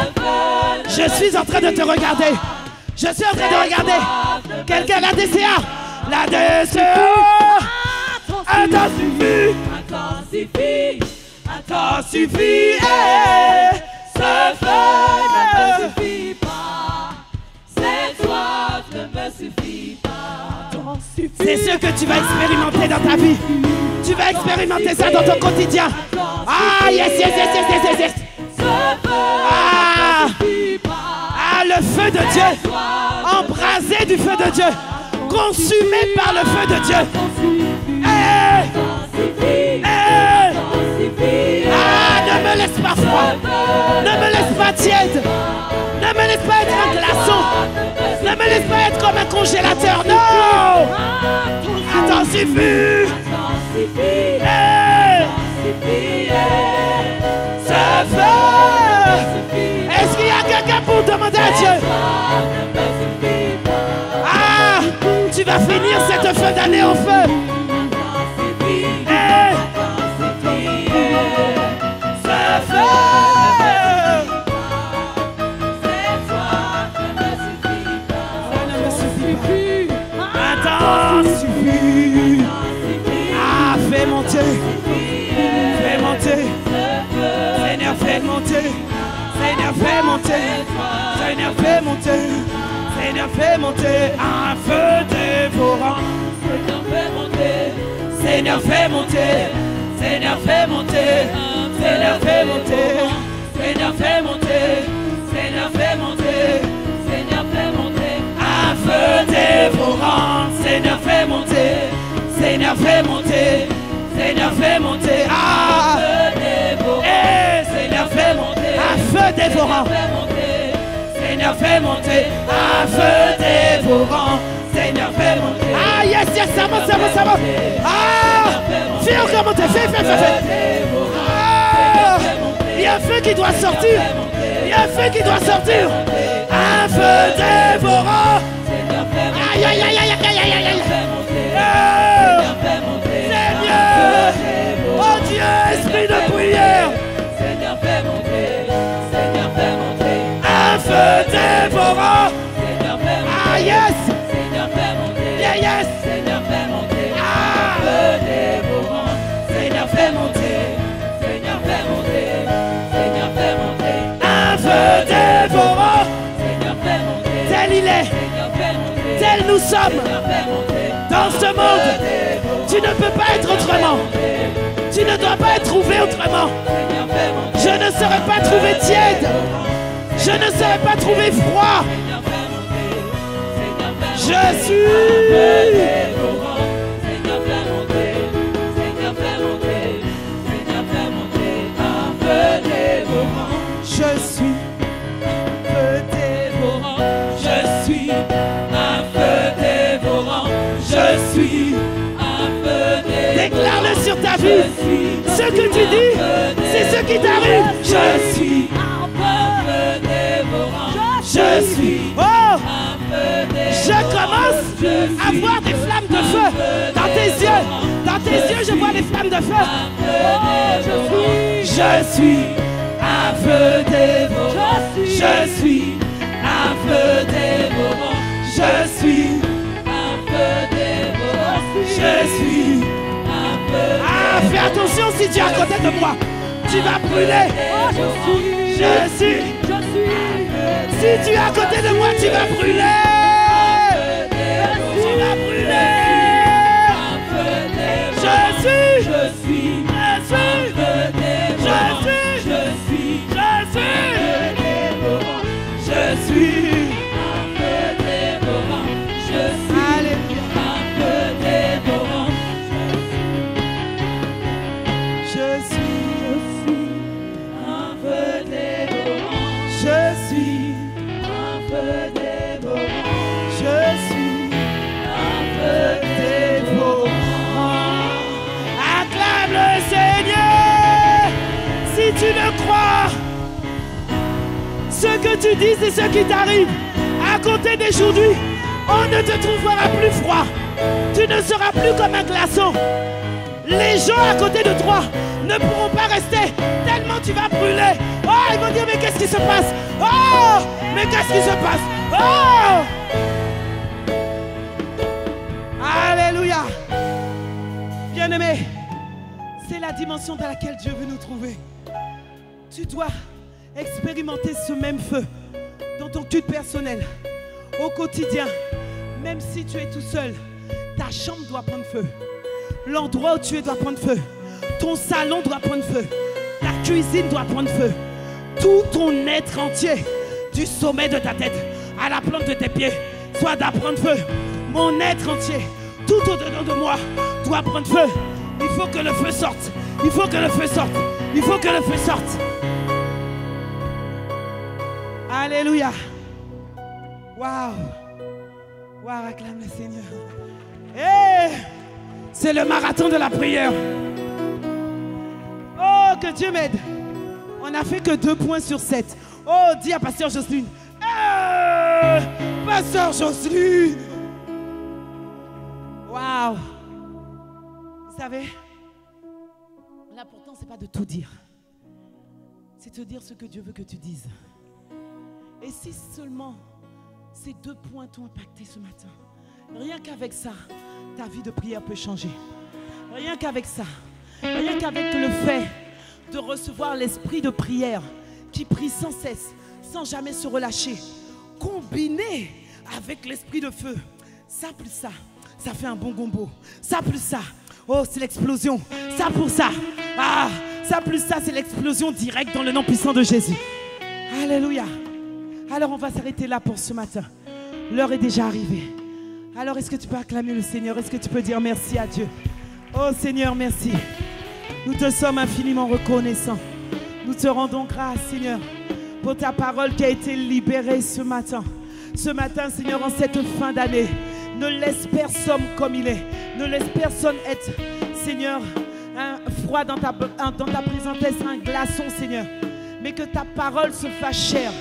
Je suis en train de te regarder. Je suis en train de regarder. Quelqu'un, la DCA. La DCA. Intensifie. Intensifie. Intensifie. Ce feu ne me suffit pas. Cette soif ne me suffit pas. C'est ce que tu vas expérimenter dans ta vie. Tu vas expérimenter ça dans ton quotidien. Ah, yes, yes, yes, yes, yes, yes. Ce feu ne me suffit pas. Ah, le feu de Dieu. Embrasé du feu de Dieu. Consumé par le feu de Dieu. Ah, ne me laisse pas froid. Ne me laisse pas tiède. Ne me laisse pas être un glaçon. Ne me laisse pas être comme un congélateur. Non. Intensifie. Ce feu. Est-ce qu'il y a quelqu'un pour demander à Dieu? Ah, tu vas finir cette fin d'année en feu. Ce feu. Intensifie. Ah, fais monter. Fais monter. Seigneur, fais monter un feu dévorant. Seigneur, fais monter. Seigneur, fais monter. Seigneur, fais monter. Seigneur, fais monter. Seigneur, fais monter. Seigneur, fais monter. Seigneur, fais monter. Un feu dévorant. Seigneur, fais monter. Seigneur, fais monter. Seigneur, fais monter. Ah! Seigneur, fais monter. Un feu dévorant. Seigneur, fais monter. Un feu dévorant. Seigneur, fais monter. Ah, yes, yes, ça monte, ça monte, ça monte. Ah! Fais encore monter, fais. Ah! Il y a un feu qui doit sortir. Il y a un feu qui doit sortir. Un feu dévorant. Aïe, aïe, aïe, aïe, aïe, aïe, aïe, aïe. Seigneur. Oh Dieu, esprit de prière. Seigneur, fais monter. Seigneur, fais monter. Un feu dévorant. Seigneur, fais monter. Ah, yes. Seigneur, fais monter. Yeah, yes. Seigneur, fais monter. Ah. Feu dévorant. Seigneur, fais monter. Seigneur, fais monter. Seigneur, fais monter. Un feu dévorant. Seigneur, fais monter. Tel il est. Seigneur, fais monter. Tel nous sommes. Seigneur, fais monter. Dans ce monde, tu ne peux pas être autrement. Tu ne dois pas être trouvé autrement. Seigneur, fais monter. Je ne serai pas trouvé tiède. Je ne serai pas trouvé froid. Seigneur, fais monter. Seigneur, fais monter. Je suis. Seigneur, fais monter. Seigneur, fais monter. Seigneur, fais monter. Un feu dévorant. Je suis. Feu dévorant. Je suis. Un feu dévorant. Je suis. Un feu dévorant. Déclare-le sur ta vie. Ce que tu dis, c'est ce qui t'arrive. Je suis. Un feu dévorant. Je suis. Oh! Un feu dévorant. Je commence à voir des flammes de feu dans tes yeux. Dans tes yeux, je vois des flammes de feu. Je suis un feu dévorant. Je suis un feu dévorant. Je suis Un feu dévorant. Je suis. Un feu. Ah, fais attention si tu es à côté de moi. Tu vas brûler. Je suis. Si tu es à côté de moi, tu vas brûler. Tu vas brûler. Je suis. Je suis. Alléluia. Je suis. Je suis. Je suis. Dévorant. Acclame le Seigneur. Si tu le crois, ce que tu dis, c'est ce qui t'arrive. À côté d'aujourd'hui, on ne te trouvera plus froid. Tu ne seras plus comme un glaçon. Les gens à côté de toi ne pourront pas rester tellement tu vas brûler. Oh, ils vont dire, mais qu'est-ce qui se passe? Oh, mais qu'est-ce qui se passe? Oh! Alléluia. Bien-aimé, c'est la dimension dans laquelle Dieu veut nous trouver. Tu dois expérimenter ce même feu dans ton culte personnel, au quotidien. Même si tu es tout seul, ta chambre doit prendre feu. L'endroit où tu es doit prendre feu. Ton salon doit prendre feu. Ta cuisine doit prendre feu. Tout ton être entier, du sommet de ta tête à la plante de tes pieds, soit doit prendre feu. Mon être entier, tout au-dedans de moi, doit prendre feu. Il faut que le feu sorte. Il faut que le feu sorte. Il faut que le feu sorte. Alléluia. Waouh. Waouh, acclame le Seigneur. Hey, c'est le marathon de la prière. Oh, que Dieu m'aide. On n'a fait que 2 points sur 7. Oh, dis à Pasteur Jocelyne. Pasteur Jocelyne. Waouh. Vous savez, l'important, c'est pas de tout dire. C'est de dire ce que Dieu veut que tu dises. Et si seulement ces 2 points t'ont impacté ce matin, rien qu'avec ça, ta vie de prière peut changer. Rien qu'avec ça, rien qu'avec le fait de recevoir l'esprit de prière qui prie sans cesse, sans jamais se relâcher, combiné avec l'esprit de feu. Ça plus ça, ça fait un bon gombo. Ça plus ça, oh c'est l'explosion. Ça pour ça, ah, ça plus ça c'est l'explosion directe dans le nom puissant de Jésus. Alléluia. Alors on va s'arrêter là pour ce matin. L'heure est déjà arrivée. Alors est-ce que tu peux acclamer le Seigneur? Est-ce que tu peux dire merci à Dieu? Oh Seigneur, merci. Nous te sommes infiniment reconnaissants. Nous te rendons grâce, Seigneur, pour ta parole qui a été libérée ce matin. Ce matin, Seigneur, en cette fin d'année, ne laisse personne comme il est. Ne laisse personne être, Seigneur, froid dans ta présence, un glaçon, Seigneur. Mais que ta parole se fasse chair.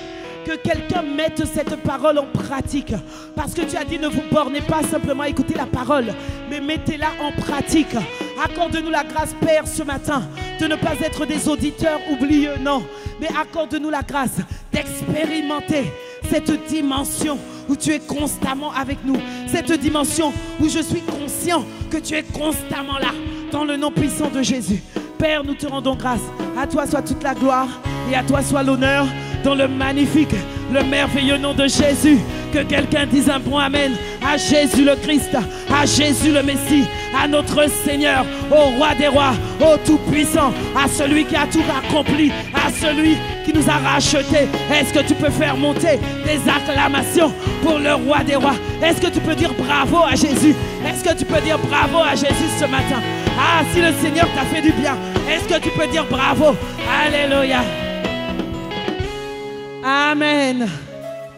Que quelqu'un mette cette parole en pratique. Parce que tu as dit, ne vous bornez pas simplement à écouter la parole, mais mettez-la en pratique. Accorde-nous la grâce, Père, ce matin, de ne pas être des auditeurs oublieux, non. Mais accorde-nous la grâce d'expérimenter cette dimension où tu es constamment avec nous. Cette dimension où je suis conscient que tu es constamment là. Dans le nom puissant de Jésus. Père, nous te rendons grâce. À toi soit toute la gloire et à toi soit l'honneur. Dans le magnifique, le merveilleux nom de Jésus. Que quelqu'un dise un bon amen à Jésus le Christ, à Jésus le Messie, à notre Seigneur, au roi des rois, au tout-puissant, à celui qui a tout accompli, à celui qui nous a rachetés. Est-ce que tu peux faire monter des acclamations pour le roi des rois? Est-ce que tu peux dire bravo à Jésus? Est-ce que tu peux dire bravo à Jésus ce matin? Ah, si le Seigneur t'a fait du bien, est-ce que tu peux dire bravo? Alléluia. Amen.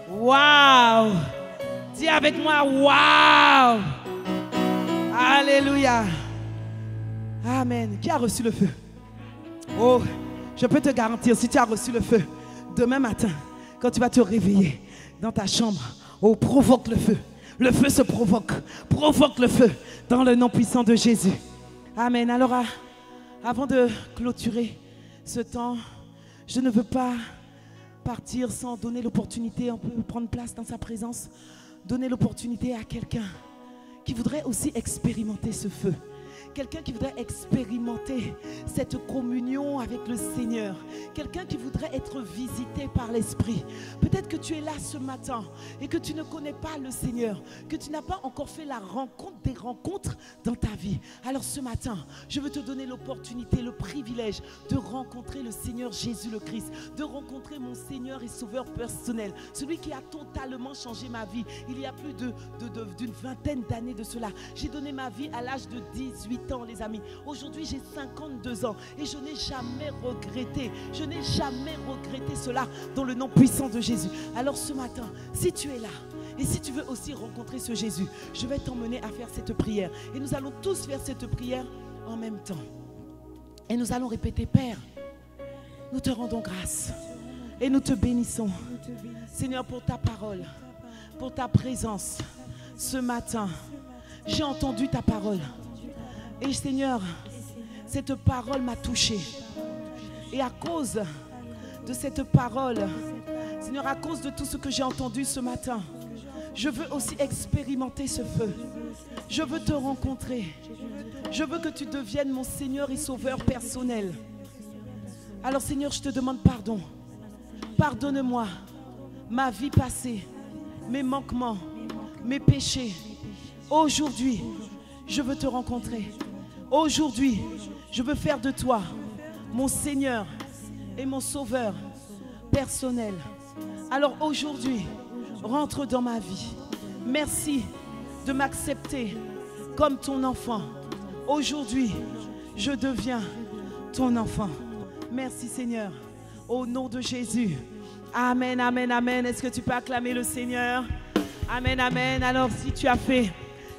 Waouh. Dis avec moi, waouh. Alléluia. Amen. Qui a reçu le feu? Oh, je peux te garantir, si tu as reçu le feu, demain matin, quand tu vas te réveiller dans ta chambre, oh, provoque le feu. Le feu se provoque. Provoque le feu dans le nom puissant de Jésus. Amen. Alors, avant de clôturer ce temps, je ne veux pas partir sans donner l'opportunité, on peut prendre place dans sa présence, donner l'opportunité à quelqu'un qui voudrait aussi expérimenter ce feu. Quelqu'un qui voudrait expérimenter cette communion avec le Seigneur. Quelqu'un qui voudrait être visité par l'Esprit. Peut-être que tu es là ce matin et que tu ne connais pas le Seigneur, que tu n'as pas encore fait la rencontre des rencontres dans ta vie. Alors ce matin, je veux te donner l'opportunité, le privilège de rencontrer le Seigneur Jésus le Christ, de rencontrer mon Seigneur et Sauveur personnel, celui qui a totalement changé ma vie. Il y a plus d'une vingtaine d'années de cela. J'ai donné ma vie à l'âge de 18 ans, les amis. Aujourd'hui, j'ai 52 ans et je n'ai jamais regretté. Je n'ai jamais regretté cela dans le nom puissant de Jésus. Alors ce matin, si tu es là et si tu veux aussi rencontrer ce Jésus, je vais t'emmener à faire cette prière. Et nous allons tous faire cette prière en même temps. Et nous allons répéter, Père, nous te rendons grâce et nous te bénissons, Seigneur, pour ta parole, pour ta présence. Ce matin, j'ai entendu ta parole. Et Seigneur, cette parole m'a touché. Et à cause de cette parole, Seigneur, à cause de tout ce que j'ai entendu ce matin, je veux aussi expérimenter ce feu. Je veux te rencontrer. Je veux que tu deviennes mon Seigneur et Sauveur personnel. Alors Seigneur, je te demande pardon. Pardonne-moi ma vie passée, mes manquements, mes péchés. Aujourd'hui, je veux te rencontrer. Aujourd'hui, je veux faire de toi mon Seigneur et mon Sauveur personnel. Alors aujourd'hui, rentre dans ma vie. Merci de m'accepter comme ton enfant. Aujourd'hui, je deviens ton enfant. Merci Seigneur. Au nom de Jésus. Amen, amen, amen. Est-ce que tu peux acclamer le Seigneur? Amen, amen. Alors si tu as fait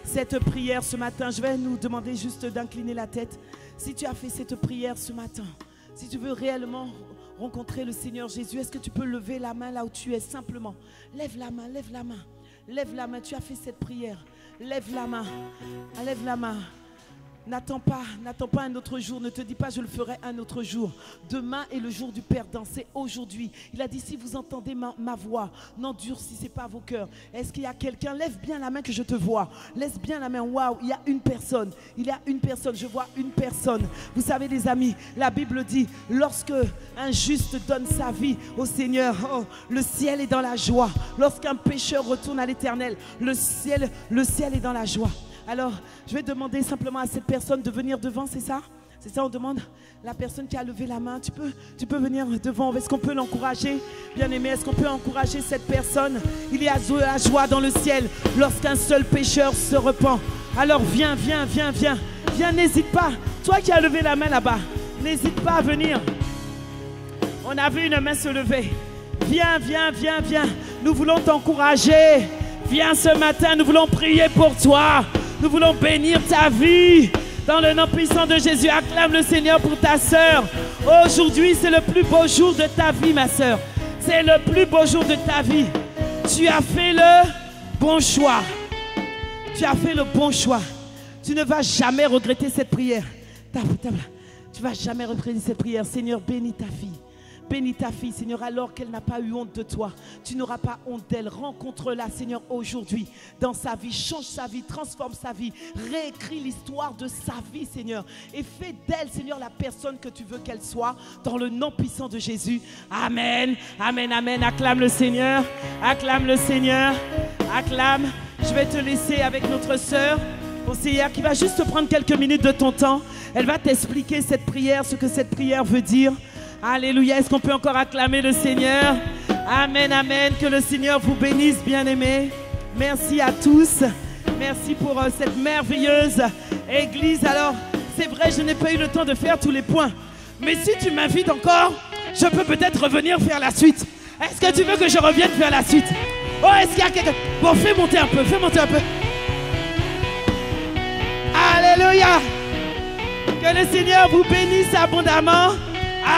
cette prière ce matin, je vais nous demander juste d'incliner la tête. Si tu as fait cette prière ce matin, si tu veux réellement rencontrer le Seigneur Jésus, est-ce que tu peux lever la main là où tu es simplement? Lève la main, lève la main, lève la main. Tu as fait cette prière, lève la main, lève la main. N'attends pas un autre jour. Ne te dis pas je le ferai un autre jour. Demain est le jour du perdant, c'est aujourd'hui. Il a dit si vous entendez ma voix, n'endurcissez pas vos cœurs. Est-ce qu'il y a quelqu'un? Lève bien la main que je te vois. Laisse bien la main. Waouh, il y a une personne. Il y a une personne. Je vois une personne. Vous savez les amis, la Bible dit lorsque un juste donne sa vie au Seigneur, oh, le ciel est dans la joie. Lorsqu'un pécheur retourne à l'Éternel, le ciel est dans la joie. Alors, je vais demander simplement à cette personne de venir devant, c'est ça? C'est ça, on demande? La personne qui a levé la main, tu peux venir devant. Est-ce qu'on peut l'encourager? Bien-aimé, est-ce qu'on peut encourager cette personne? Il y a la joie dans le ciel lorsqu'un seul pécheur se repent. Alors viens, n'hésite pas. Toi qui as levé la main là-bas, n'hésite pas à venir. On a vu une main se lever. Viens. Nous voulons t'encourager. Viens ce matin, nous voulons prier pour toi. Nous voulons bénir ta vie. Dans le nom puissant de Jésus, acclame le Seigneur pour ta sœur. Aujourd'hui, c'est le plus beau jour de ta vie, ma sœur. C'est le plus beau jour de ta vie. Tu as fait le bon choix. Tu as fait le bon choix. Tu ne vas jamais regretter cette prière. Tu ne vas jamais regretter cette prière. Seigneur, bénis ta fille. Bénis ta fille, Seigneur, alors qu'elle n'a pas eu honte de toi. Tu n'auras pas honte d'elle. Rencontre-la, Seigneur, aujourd'hui, dans sa vie. Change sa vie, transforme sa vie. Réécris l'histoire de sa vie, Seigneur. Et fais d'elle, Seigneur, la personne que tu veux qu'elle soit, dans le nom puissant de Jésus. Amen, amen, amen. Acclame le Seigneur. Acclame le Seigneur. Acclame. Je vais te laisser avec notre sœur conseillère qui va juste te prendre quelques minutes de ton temps. Elle va t'expliquer cette prière, ce que cette prière veut dire. Alléluia, est-ce qu'on peut encore acclamer le Seigneur? Amen, amen, que le Seigneur vous bénisse, bien-aimés. Merci à tous, merci pour cette merveilleuse église. Alors, c'est vrai, je n'ai pas eu le temps de faire tous les points, mais si tu m'invites encore, je peux peut-être revenir faire la suite. Est-ce que tu veux que je revienne faire la suite? Oh, est-ce qu'il y a quelqu'un? Bon, fais monter un peu, Alléluia, que le Seigneur vous bénisse abondamment.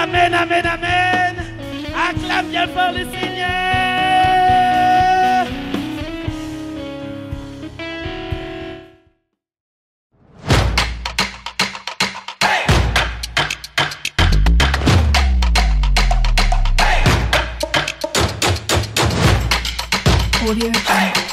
Amen, amen, amen. Acclame bien fort le Seigneur. Audio Jungle.